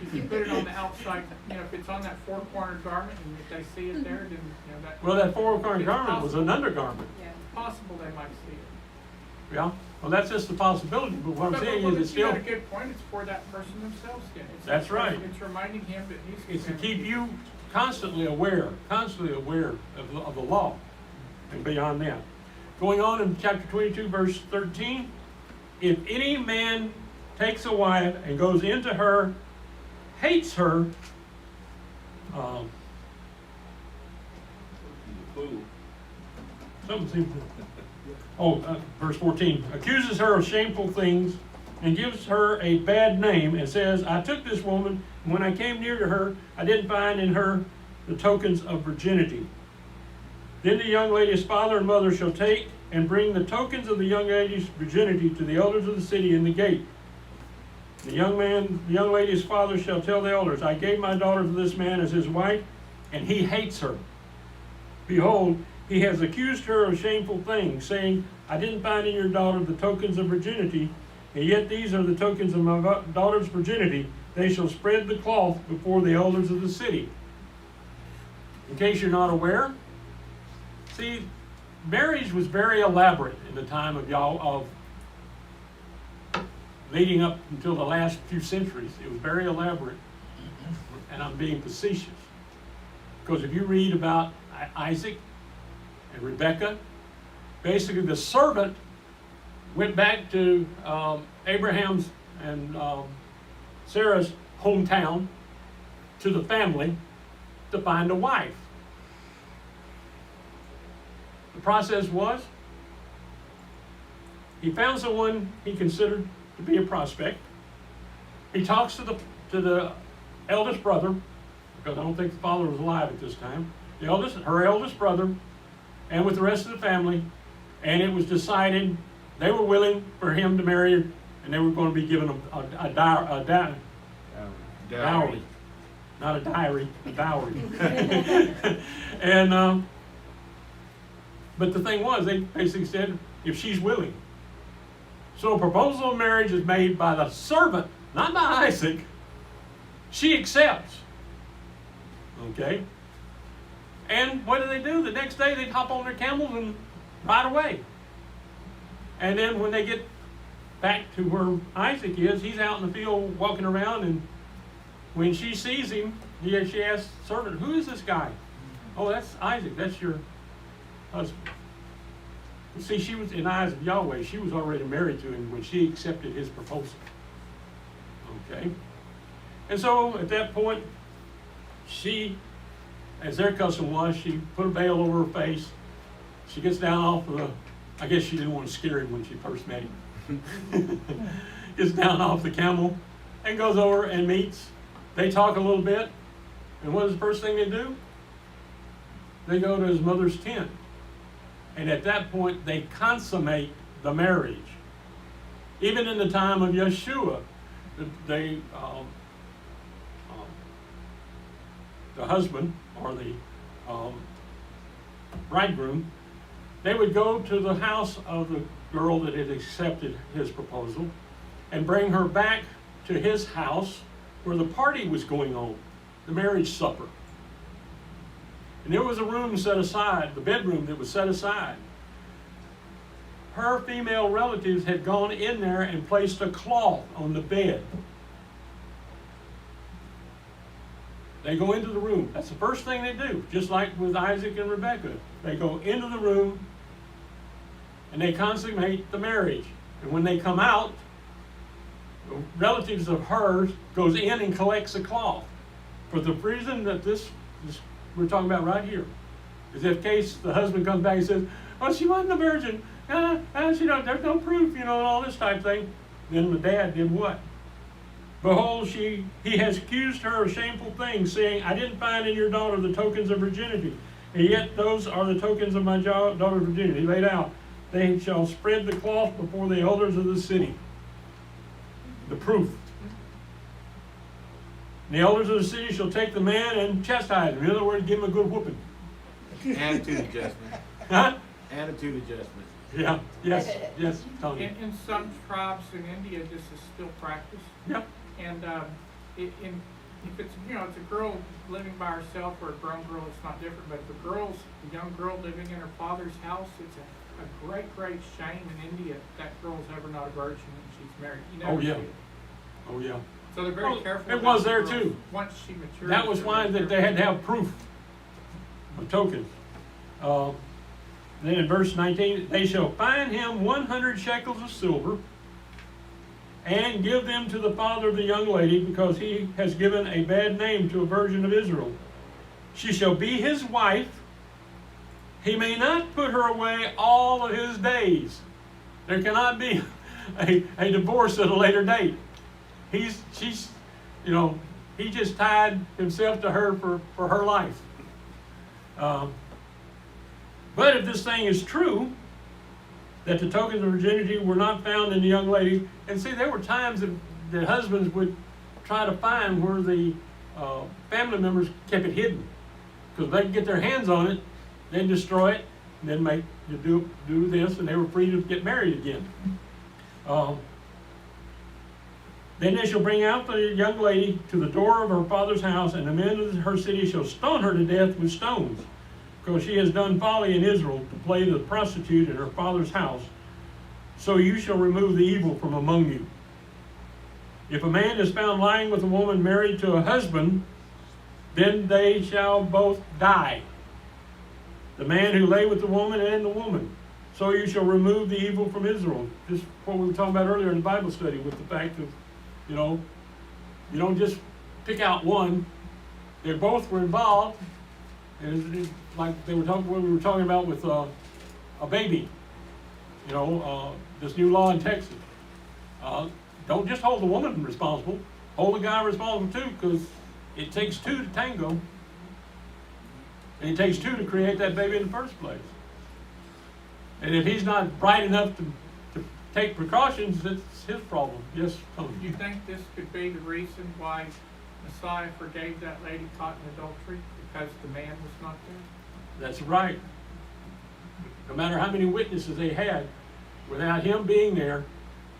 if you put it on the outside, if it's on that four-cornered garment and if they see it there, then, that. Well, that four-cornered it's garment was an possible- undergarment. Yeah. Possible they might see it. Yeah. Well, that's just a possibility. But what I'm But saying is, it's you still got a good point. It's for that person themselves. Then. That's right. It's reminding him that he's. it's to keep you constantly aware of the law and beyond that. Going on in chapter 22, verse 13, if any man takes a wife and goes into her, hates her, Fool. something seems to, verse 14, accuses her of shameful things and gives her a bad name and says, I took this woman, and when I came near to her, I didn't find in her the tokens of virginity. Then the young lady's father and mother shall take and bring the tokens of the young lady's virginity to the elders of the city in the gate. The young lady's father shall tell the elders, I gave my daughter to this man as his wife, and he hates her. Behold, he has accused her of shameful things, saying, I didn't find in your daughter the tokens of virginity, and yet these are the tokens of my daughter's virginity. They shall spread the cloth before the elders of the city. In case you're not aware, see, marriage was very elaborate in the time of leading up until the last few centuries. It was very elaborate, and I'm being facetious. Because if you read about Isaac and Rebekah, basically the servant went back to Abraham's and Sarah's hometown, to the family, to find a wife. The process was, he found someone he considered to be a prospect. He talks to the eldest brother, because I don't think the father was alive at this time, her eldest brother, and with the rest of the family, and it was decided they were willing for him to marry her, and they were going to be given a dowry. Not a diary, a dowry. And but the thing was, they basically said, if she's willing. So a proposal of marriage is made by the servant, not by Isaac. She accepts. Okay? And what do? The next day they hop on their camels and ride away. And then when they get back to where Isaac is, he's out in the field walking around, and when she sees him, she asks the servant, who is this guy? Oh, that's Isaac, that's your husband. See, she was, in the eyes of Yahweh, she was already married to him when she accepted his proposal. Okay? And so, at that point, she, as their custom was, she put a veil over her face. She gets down off of the, I guess she didn't want to scare him when she first met him. gets down off the camel and goes over and meets. They talk a little bit, and what is the first thing they do? They go to his mother's tent. And at that point, they consummate the marriage. Even in the time of Yeshua, the husband or the bridegroom, they would go to the house of the girl that had accepted his proposal and bring her back to his house where the party was going on, the marriage supper. And there was a room set aside, the bedroom that was set aside. Her female relatives had gone in there and placed a cloth on the bed. They go into the room. That's the first thing they do, just like with Isaac and Rebekah. They go into the room and they consummate the marriage. And when they come out, the relatives of hers goes in and collects the cloth. For the reason that this we're talking about right here is if case the husband comes back and says, "Oh, she wasn't a virgin. She don't. There's no proof, and all this type of thing." Then the dad did what? Behold, he has accused her of shameful things, saying, "I didn't find in your daughter the tokens of virginity, and yet those are the tokens of my daughter's virginity." He laid out, "They shall spread the cloth before the elders of the city." The proof. And the elders of the city shall take the man and chastise him. In other words, give him a good whooping. Attitude adjustment. Huh? Attitude adjustment. Yeah. Yes, Tony. In some tribes in India, this is still practiced. Yep. And if it's it's a girl living by herself or a grown girl, it's not different. But if a young girl living in her father's house, it's a great shame in India if that girl's ever not a virgin and she's married. You never Oh, yeah. see it. Oh, yeah. So they're very careful. It about was the there girls. too. Once she matures. That was they're why very that they had to have proof of tokens. Then in verse 19, they shall fine him 100 shekels of silver and give them to the father of the young lady, because he has given a bad name to a virgin of Israel. She shall be his wife. He may not put her away all of his days. There cannot be a divorce at a later date. He just tied himself to her for her life. But if this thing is true, that the tokens of virginity were not found in the young lady, and see, there were times that husbands would try to find where the family members kept it hidden, because they could get their hands on it, then destroy it, and then make you do this, and they were free to get married again. Then they shall bring out the young lady to the door of her father's house, and the men of her city shall stone her to death with stones, because she has done folly in Israel to play the prostitute in her father's house. So you shall remove the evil from among you. If a man is found lying with a woman married to a husband, then they shall both die, the man who lay with the woman and the woman. So you shall remove the evil from Israel. Just what we were talking about earlier in the Bible study, with the fact of, you don't just pick out one. They both were involved. And it's like we were talking about with a baby, this new law in Texas. Don't just hold the woman responsible, hold the guy responsible too, because it takes two to tango. And it takes two to create that baby in the first place. And if he's not bright enough to take precautions, it's his problem. Yes, Tony. Do you think this could be the reason why Messiah forgave that lady caught in adultery? Because the man was not there? That's right. No matter how many witnesses they had, without him being there,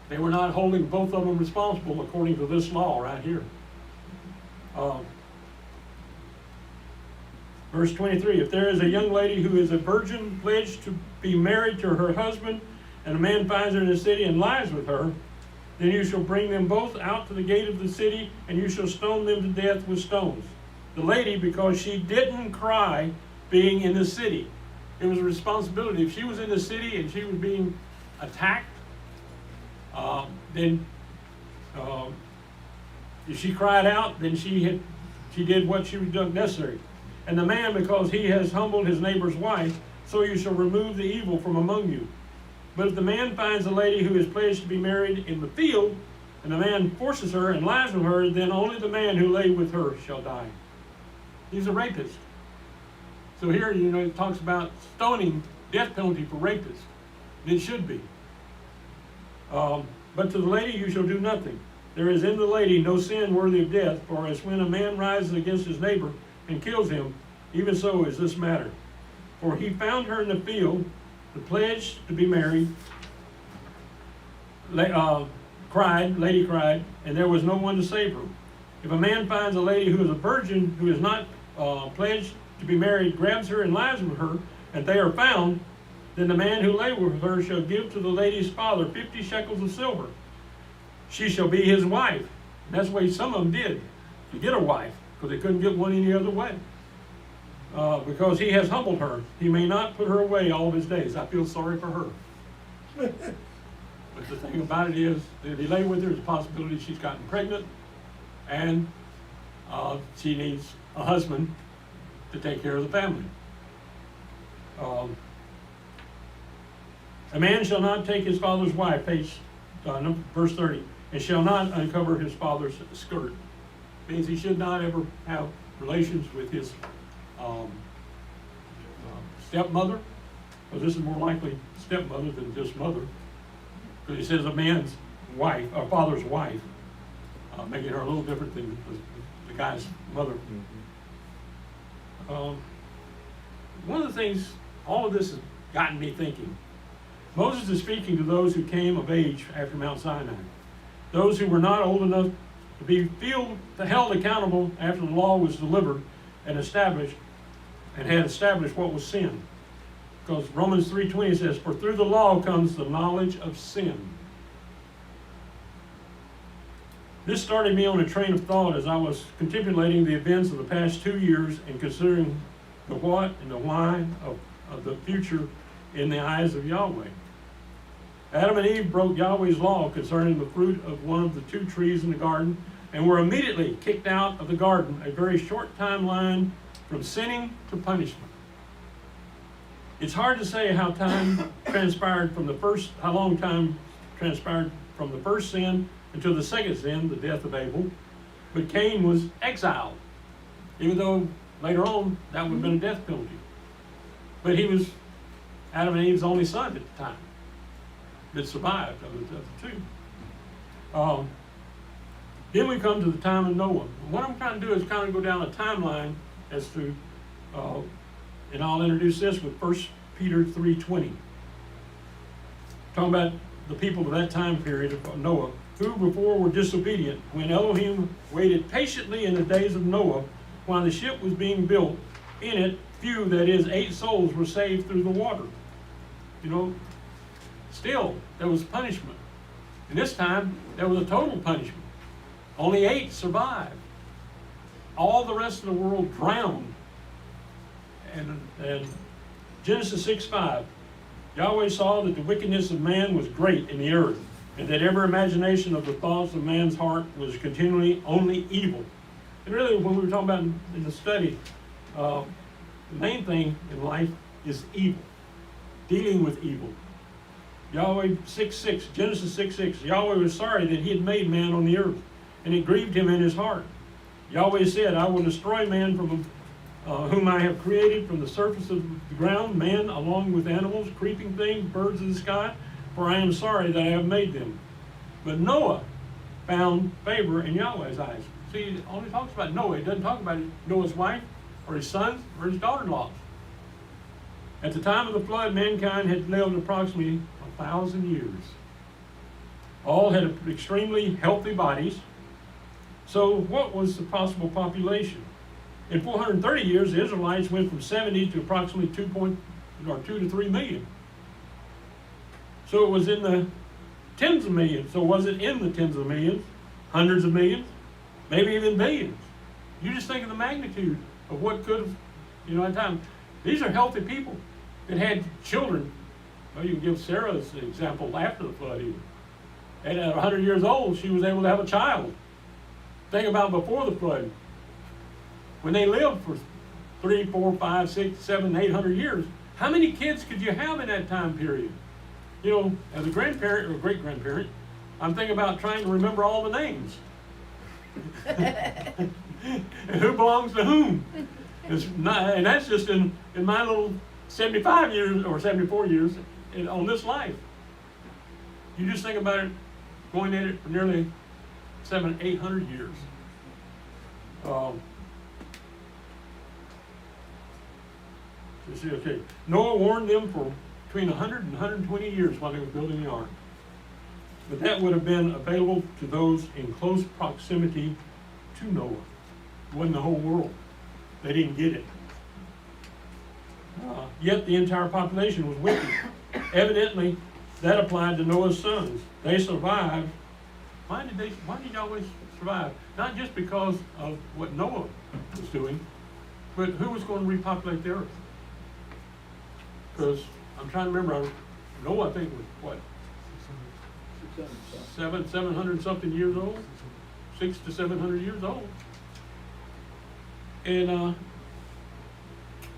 they were not holding both of them responsible according to this law right here. Verse 23, if there is a young lady who is a virgin pledged to be married to her husband, and a man finds her in the city and lies with her, then you shall bring them both out to the gate of the city, and you shall stone them to death with stones. The lady, because she didn't cry being in the city. It was a responsibility. If she was in the city and she was being attacked, then if she cried out, then she did what she was done necessary. And the man, because he has humbled his neighbor's wife, so you shall remove the evil from among you. But if the man finds a lady who is pledged to be married in the field, and the man forces her and lies with her, then only the man who lay with her shall die. He's a rapist. So here, it talks about stoning, death penalty for rapists. And it should be. But to the lady you shall do nothing. There is in the lady no sin worthy of death, for as when a man rises against his neighbor and kills him, even so is this matter. For he found her in the field, the pledge to be married, lady cried, and there was no one to save her. If a man finds a lady who is a virgin, who is not pledged to be married, grabs her and lies with her, and they are found, then the man who lay with her shall give to the lady's father 50 shekels of silver. She shall be his wife. And that's the way some of them did, to get a wife, because they couldn't get one any other way. Because he has humbled her, he may not put her away all of his days. I feel sorry for her. But the thing about it is, that if he lay with her, there's a possibility she's gotten pregnant, and she needs a husband to take care of the family. A man shall not take his father's wife, verse 30, and shall not uncover his father's skirt. Means he should not ever have relations with his stepmother, because this is more likely stepmother than just mother, because he says a man's wife, or father's wife, making her a little different than the guy's mother. One of the things, all of this has gotten me thinking. Moses is speaking to those who came of age after Mount Sinai, those who were not old enough to be held accountable after the law was delivered and established, and had established what was sin. Because Romans 3:20 says, "For through the law comes the knowledge of sin." This started me on a train of thought as I was contemplating the events of the past 2 years and considering the what and the why of the future in the eyes of Yahweh. Adam and Eve broke Yahweh's law concerning the fruit of one of the 2 trees in the garden and were immediately kicked out of the garden, a very short timeline from sinning to punishment. It's hard to say how long time transpired from the first sin until the second sin, the death of Abel. But Cain was exiled, even though later on that would have been a death penalty. But he was Adam and Eve's only son at the time that survived of the 2. Then we come to the time of Noah. What I'm trying to do is kind of go down a timeline as to, and I'll introduce this with 1 Peter 3:20. Talking about the people of that time period of Noah, who before were disobedient, when Elohim waited patiently in the days of Noah, while the ship was being built. In it, few, that is, 8 souls were saved through the water. Still, there was punishment. And this time, there was a total punishment. Only 8 survived. All the rest of the world drowned. And Genesis 6:5, Yahweh saw that the wickedness of man was great in the earth, and that every imagination of the thoughts of man's heart was continually only evil. And really, when we were talking about in the study, the main thing in life is evil, dealing with evil. Yahweh 6:6, Genesis 6:6, Yahweh was sorry that he had made man on the earth, and it grieved him in his heart. Yahweh said, I will destroy man from whom I have created from the surface of the ground, man along with animals, creeping things, birds of the sky, for I am sorry that I have made them. But Noah found favor in Yahweh's eyes. See, it only talks about Noah. It doesn't talk about Noah's wife or his sons or his daughter-in-laws. At the time of the flood, mankind had lived approximately 1,000 years. All had extremely healthy bodies. So what was the possible population? In 430 years, the Israelites went from 70 to approximately 2 to 3 million. So it was in the tens of millions. So was it in the tens of millions, hundreds of millions, maybe even billions? You just think of the magnitude of what could have, at time. These are healthy people that had children. Well, you can give Sarah's example after the flood even. And at 100 years old, she was able to have a child. Think about before the flood. When they lived for 3, 4, 5, 6, 7, 800 years, how many kids could you have in that time period? As a grandparent or great-grandparent, I'm thinking about trying to remember all the names. And who belongs to whom. It's not, and that's just in my little 75 years or 74 years on this life. You just think about it, going at it for nearly 800 years. Let's see, okay. Noah warned them for between 100 and 120 years while they were building the ark. But that would have been available to those in close proximity to Noah. It wasn't the whole world. They didn't get it. Yet the entire population was wicked. Evidently, that applied to Noah's sons. They survived. Why did Yahweh survive? Not just because of what Noah was doing, but who was going to repopulate the earth? Because I'm trying to remember, Noah, I think, was what? 700 something years old? 600 to 700 years old. And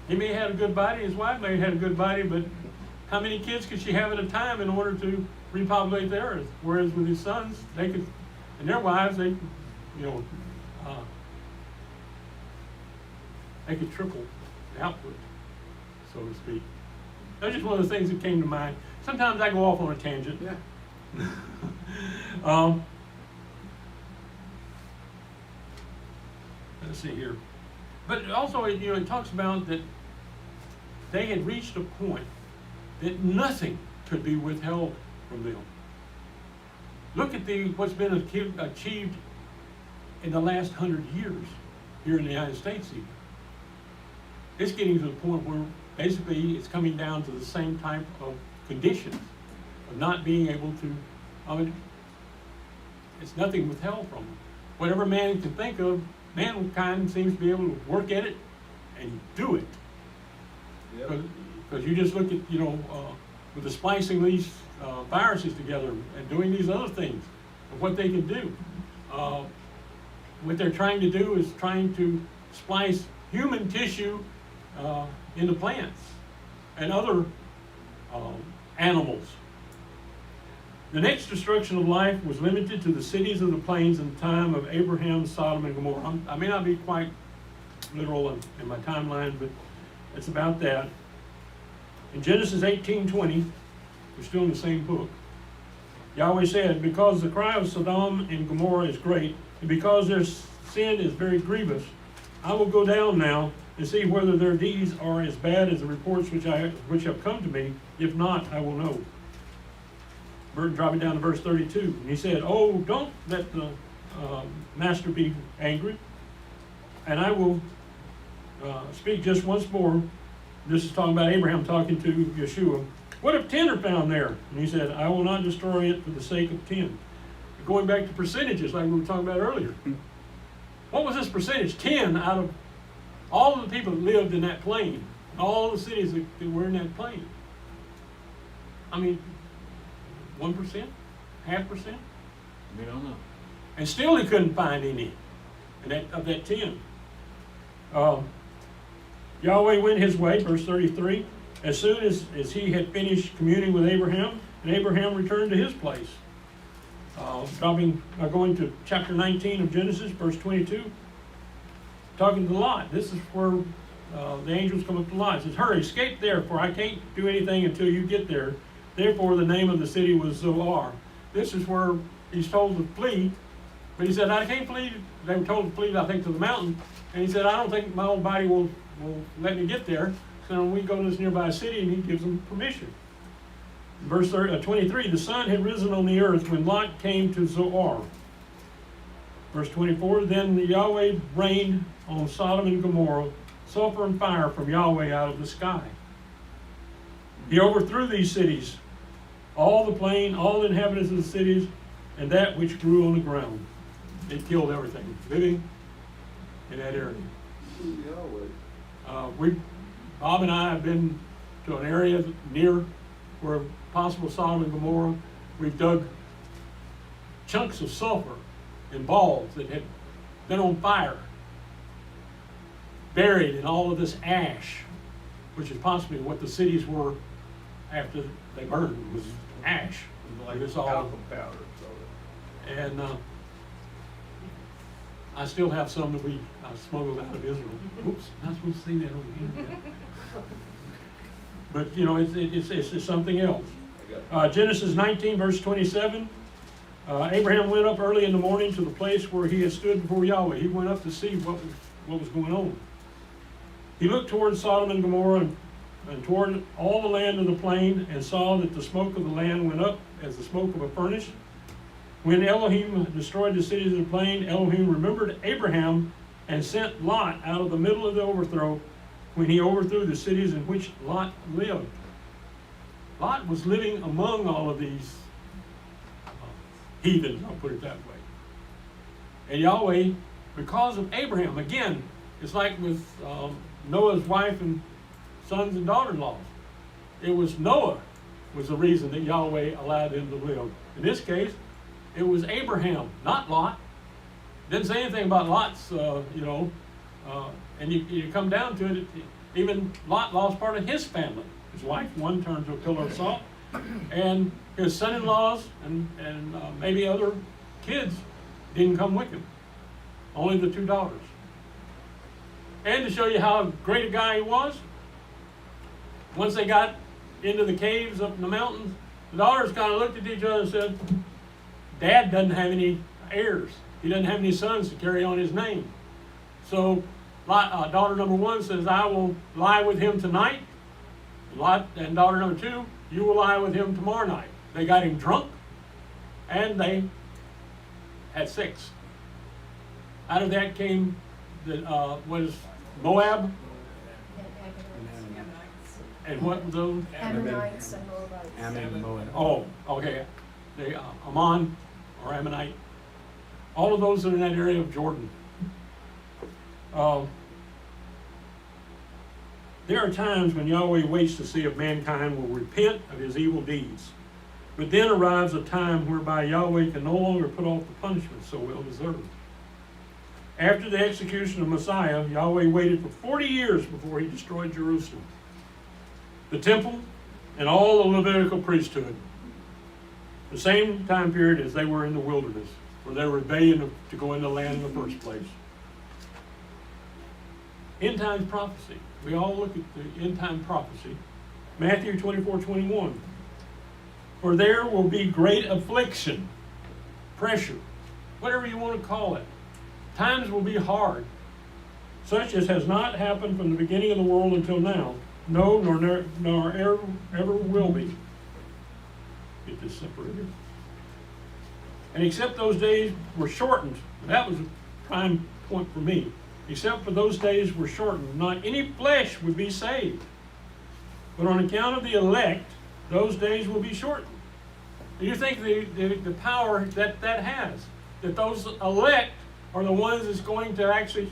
he may have had a good body, his wife may have had a good body, but how many kids could she have at a time in order to repopulate the earth? Whereas with his sons, they could, and their wives, they could triple the output, so to speak. That's just one of the things that came to mind. Sometimes I go off on a tangent. Yeah. Let's see here. But also, it talks about that they had reached a point that nothing could be withheld from them. Look at what's been achieved in the last 100 years here in the United States even. It's getting to the point where basically it's coming down to the same type of conditions of not being able to, it's nothing withheld from them. Whatever man can think of, mankind seems to be able to work at it and do it. Because you just look at, with the splicing these viruses together and doing these other things, of what they can do. What they're trying to do is trying to splice human tissue into plants and other animals. The next destruction of life was limited to the cities of the plains in the time of Abraham, Sodom, and Gomorrah. I may not be quite literal in my timeline, but it's about that. In Genesis 18:20, we're still in the same book, Yahweh said, because the cry of Sodom and Gomorrah is great, and because their sin is very grievous, I will go down now and see whether their deeds are as bad as the reports which have come to me. If not, I will know. Dropping down to verse 32. And he said, oh, don't let the master be angry. And I will speak just once more. This is talking about Abraham talking to Yeshua. What if 10 are found there? And he said, I will not destroy it for the sake of 10. Going back to percentages like we were talking about earlier. What was this percentage? 10 out of all of the people that lived in that plain. All the cities that were in that plain. I mean, 1%? 0.5%? We don't know. And still he couldn't find any of that 10. Yahweh went his way, verse 33, as soon as he had finished communing with Abraham, and Abraham returned to his place. Going to chapter 19 of Genesis, verse 22, talking to Lot. This is where the angels come up to Lot. It says, hurry, escape there, for I can't do anything until you get there. Therefore, the name of the city was Zoar. This is where he's told to flee. But he said, I can't flee. They were told to flee, I think, to the mountain. And he said, I don't think my own body will let me get there. So we go to this nearby city, and he gives them permission. Verse 23, the sun had risen on the earth when Lot came to Zoar. Verse 24, then Yahweh rained on Sodom and Gomorrah sulfur and fire from Yahweh out of the sky. He overthrew these cities, all the plain, all the inhabitants of the cities, and that which grew on the ground. It killed everything living in that area. Bob and I have been to an area near where possible Sodom and Gomorrah. We've dug chunks of sulfur in balls that had been on fire, buried in all of this ash, which is possibly what the cities were after they burned, was ash. Like It's all talcum powder, so And I still have some that we smuggled out of Israel. Oops, not supposed to say that over here. But you know, it's something else. Genesis 19, verse 27. Abraham went up early in the morning to the place where he had stood before Yahweh. He went up to see what was going on. He looked toward Sodom and Gomorrah and toward all the land of the plain, and saw that the smoke of the land went up as the smoke of a furnace. When Elohim destroyed the cities of the plain, Elohim remembered Abraham and sent Lot out of the middle of the overthrow when he overthrew the cities in which Lot lived. Lot was living among all of these heathens, I'll put it that way. And Yahweh, because of Abraham, again, it's like with Noah's wife and sons and daughter-in-laws. It was Noah was the reason that Yahweh allowed him to live. In this case, it was Abraham, not Lot. Didn't say anything about Lot's, and you come down to it, even Lot lost part of his family. His wife, one turned to a pillar of salt, and his son-in-laws and maybe other kids didn't come with him. Only the two daughters. And to show you how great a guy he was, once they got into the caves up in the mountains, the daughters kind of looked at each other and said, Dad doesn't have any heirs. He doesn't have any sons to carry on his name. So daughter number one says, I will lie with him tonight. And daughter number two, you will lie with him tomorrow night. They got him drunk, and they had sex. Out of that came was Moab, and what was those? Ammonites and Moabites. Ammon and Moab. Oh, okay. The Ammon or Ammonite. All of those are in that area of Jordan. There are times when Yahweh waits to see if mankind will repent of his evil deeds. But then arrives a time whereby Yahweh can no longer put off the punishment so well deserved. After the execution of Messiah, Yahweh waited for 40 years before he destroyed Jerusalem, the temple, and all the Levitical priesthood. The same time period as they were in the wilderness, for their rebellion to go into the land in the first place. End times prophecy. We all look at the end time prophecy. Matthew 24:21. For there will be great affliction, pressure, whatever you want to call it. Times will be hard, such as has not happened from the beginning of the world until now. No, nor ever will be. Get this separated. And except those days were shortened, that was a prime point for me. Except for those days were shortened, not any flesh would be saved. But on account of the elect, those days will be shortened. Do you think the power that has, that those elect are the ones that's going to actually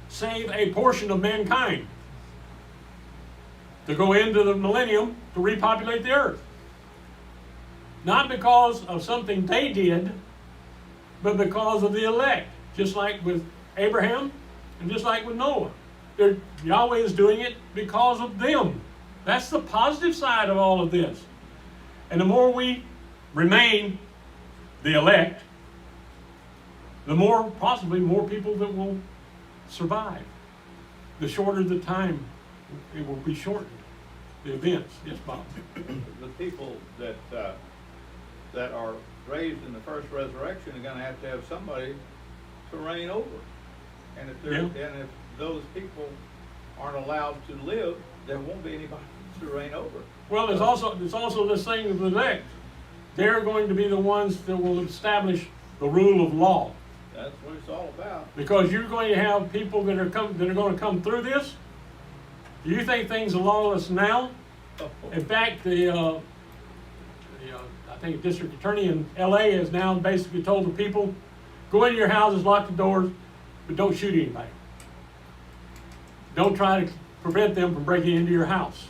save a portion of mankind to go into the millennium to repopulate the earth? Not because of something they did, but because of the elect. Just like with Abraham and just like with Noah. Yahweh is doing it because of them. That's the positive side of all of this. And the more we remain the elect, the more, possibly more people that will survive. The shorter the time, it will be shortened. The events, yes, Bob. The people that are raised in the first resurrection are gonna have somebody to reign over. And if those people aren't allowed to live, there won't be anybody to reign over. Well, there's also this thing of the elect. They're going to be the ones that will establish the rule of law. That's what it's all about. Because you're going to have people that are going to come through this. Do you think things are lawless now? In fact, I think the district attorney in LA has now basically told the people, go into your houses, lock the doors, but don't shoot anybody. Don't try to prevent them from breaking into your house.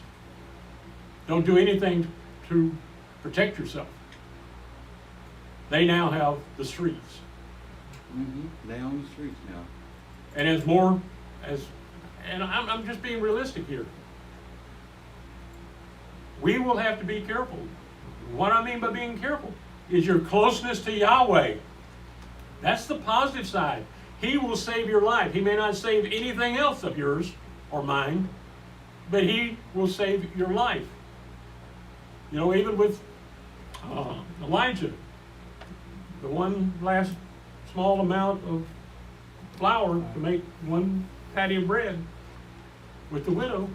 Don't do anything to protect yourself. They now have the streets. They own the streets now. And and I'm just being realistic here. We will have to be careful. What I mean by being careful, is your closeness to Yahweh. That's the positive side. He will save your life. He may not save anything else of yours or mine, but He will save your life. You know, even with Elijah, the one last small amount of flour to make one patty of bread with the widow,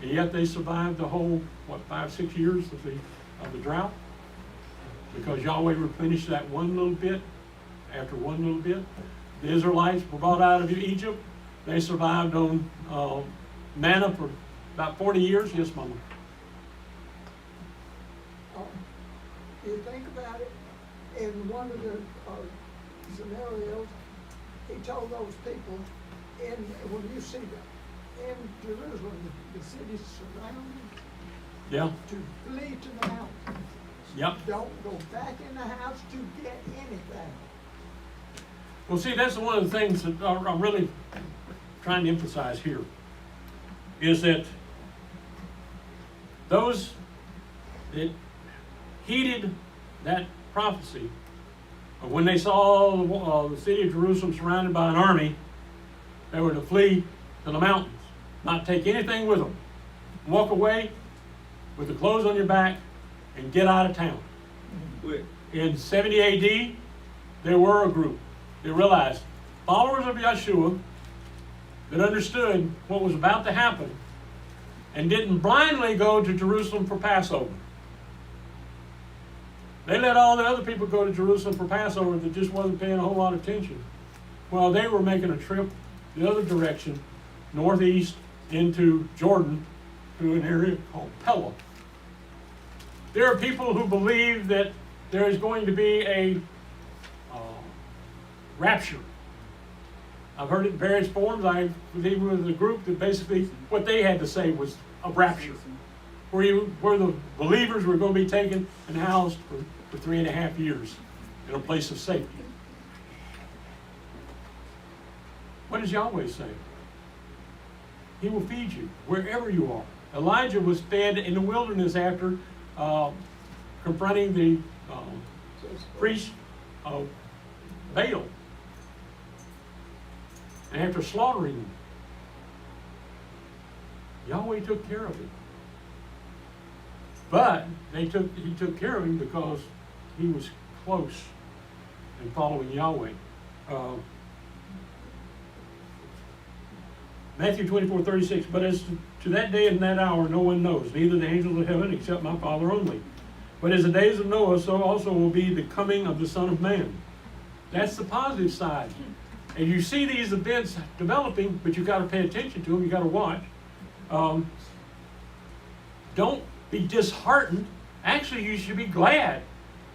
and yet they survived the whole, 5-6 years of the drought, because Yahweh replenished that one little bit after one little bit. The Israelites were brought out of Egypt. They survived on manna for about 40 years. Yes, Mama. You think about it, in one of the scenarios, he told those people, when you see them, in Jerusalem, the city's surrounded, Yeah. to flee to the mountains. Yep. Don't go back in the house to get anything. Well, see, that's one of the things that I'm really trying to emphasize here, is that those that heeded that prophecy, when they saw the city of Jerusalem surrounded by an army, they were to flee to the mountains, not take anything with them, walk away with the clothes on your back, and get out of town. Quick. In 70 AD, there were a group that realized, followers of Yeshua, that understood what was about to happen and didn't blindly go to Jerusalem for Passover. They let all the other people go to Jerusalem for Passover that just wasn't paying a whole lot of attention. Well, they were making a trip the other direction, northeast into Jordan, to an area called Pella. There are people who believe that there is going to be a rapture. I've heard it in various forms. I was even with a group that basically what they had to say was a rapture, where the believers were going to be taken and housed for 3.5 years in a place of safety. What does Yahweh say? He will feed you wherever you are. Elijah was fed in the wilderness after confronting the priest of Baal, and after slaughtering them. Yahweh took care of it. But he took care of him because he was close in following Yahweh. Matthew 24:36, but as to that day and that hour no one knows, neither the angels of heaven except my Father only. But as the days of Noah, so also will be the coming of the Son of Man. That's the positive side. And you see these events developing, but you've got to pay attention to them, you've got to watch. Don't be disheartened. Actually, you should be glad,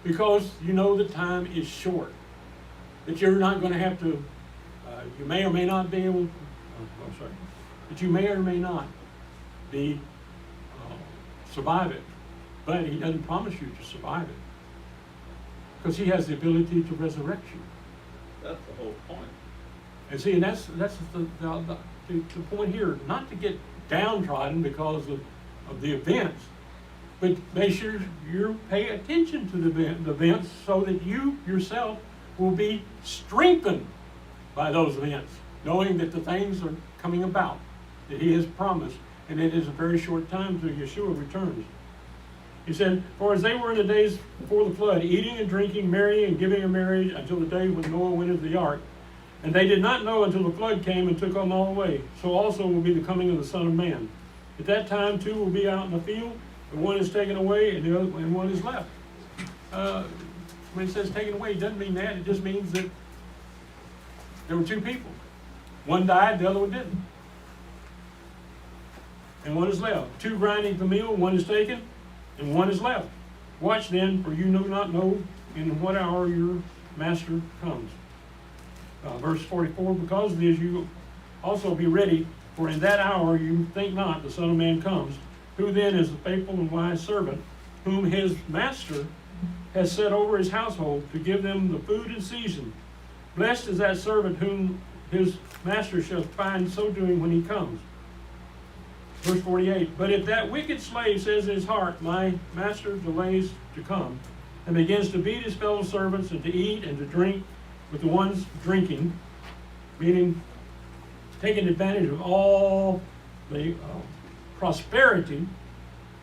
because you know the time is short. That you're not going to have to, you may or may not be able, that you may or may not be, survive it. But He doesn't promise you to survive it, because He has the ability to resurrect you. That's the whole point. And see, and that's the point here, not to get downtrodden because of the events, but make sure you pay attention to the events so that you yourself will be strengthened by those events, knowing that the things are coming about, that He has promised, and it is a very short time till Yeshua returns. He said, for as they were in the days before the flood, eating and drinking, marrying and giving in marriage, until the day when Noah went into the ark, and they did not know until the flood came and took them all away. So also will be the coming of the Son of Man. At that time, two will be out in the field, and one is taken away, and the other, and one is left. When it says taken away, it doesn't mean that. It just means that there were two people. One died, the other one didn't. And one is left. Two grinding the meal, one is taken, and one is left. Watch then, for you do not know in what hour your master comes. Verse 44, because of this you also be ready, for in that hour you think not the Son of Man comes. Who then is the faithful and wise servant, whom his master has set over his household to give them the food in season? Blessed is that servant whom his master shall find so doing when he comes. Verse 48, but if that wicked slave says in his heart, my master delays to come, and begins to beat his fellow servants and to eat and to drink with the ones drinking, meaning taking advantage of all the prosperity,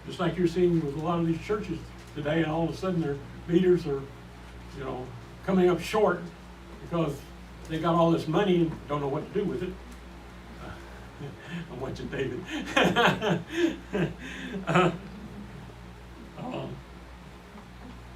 just like you're seeing with a lot of these churches today, and all of a sudden their leaders are, coming up short because they got all this money and don't know what to do with it. I'm watching David.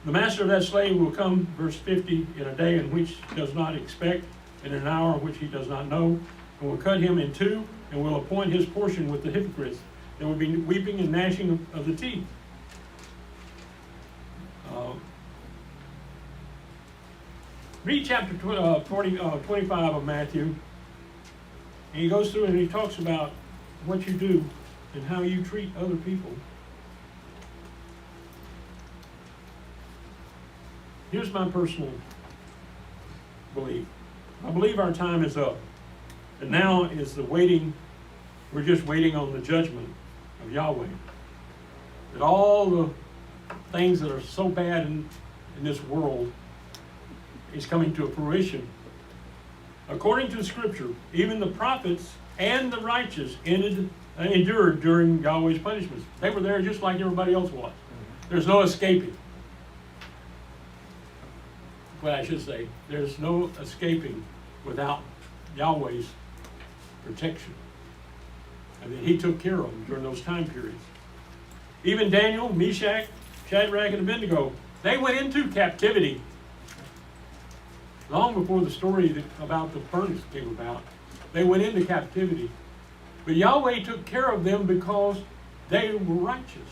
The master of that slave will come, verse 50, in a day in which he does not expect, in an hour in which he does not know, and will cut him in two, and will appoint his portion with the hypocrites. There will be weeping and gnashing of the teeth. Read chapter 25 of Matthew, and he goes through and he talks about what you do and how you treat other people. Here's my personal belief. I believe our time is up. And now is the waiting, we're just waiting on the judgment of Yahweh. That all the things that are so bad in this world is coming to fruition. According to Scripture, even the prophets and the righteous endured during Yahweh's punishments. They were there just like everybody else was. There's no escaping. What I should say, there's no escaping without Yahweh's protection. I mean, he took care of them during those time periods. Even Daniel, Meshach, Shadrach, and Abednego, they went into captivity long before the story about the furnace came about. They went into captivity. But Yahweh took care of them because they were righteous.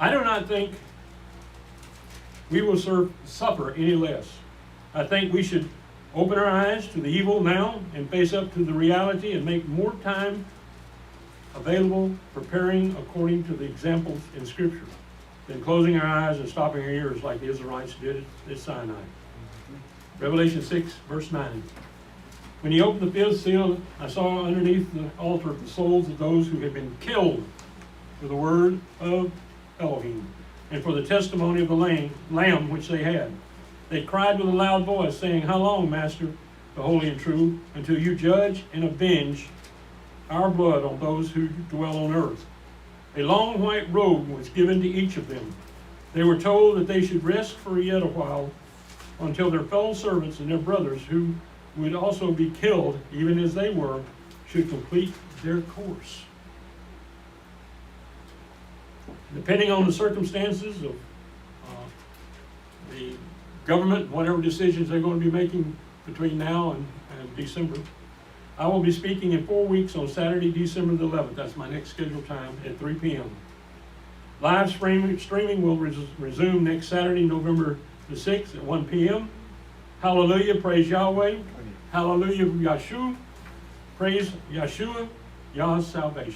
I do not think we will suffer any less. I think we should open our eyes to the evil now and face up to the reality and make more time available preparing according to the examples in Scripture than closing our eyes and stopping our ears like the Israelites did at Sinai. Revelation 6, verse 9. When he opened the fifth seal, I saw underneath the altar the souls of those who had been killed for the word of Elohim and for the testimony of the Lamb which they had. They cried with a loud voice, saying, How long, Master, the holy and true, until you judge and avenge our blood on those who dwell on earth? A long white robe was given to each of them. They were told that they should rest for yet a while until their fellow servants and their brothers, who would also be killed, even as they were, should complete their course. Depending on the circumstances of the government, whatever decisions they're going to be making between now and December, I will be speaking in 4 weeks on Saturday, December the 11th. That's my next scheduled time at 3 p.m. Live streaming will resume next Saturday, November the 6th at 1 p.m. Hallelujah, praise Yahweh. Hallelujah, Yahshua. Praise Yahshua, Yah's salvation.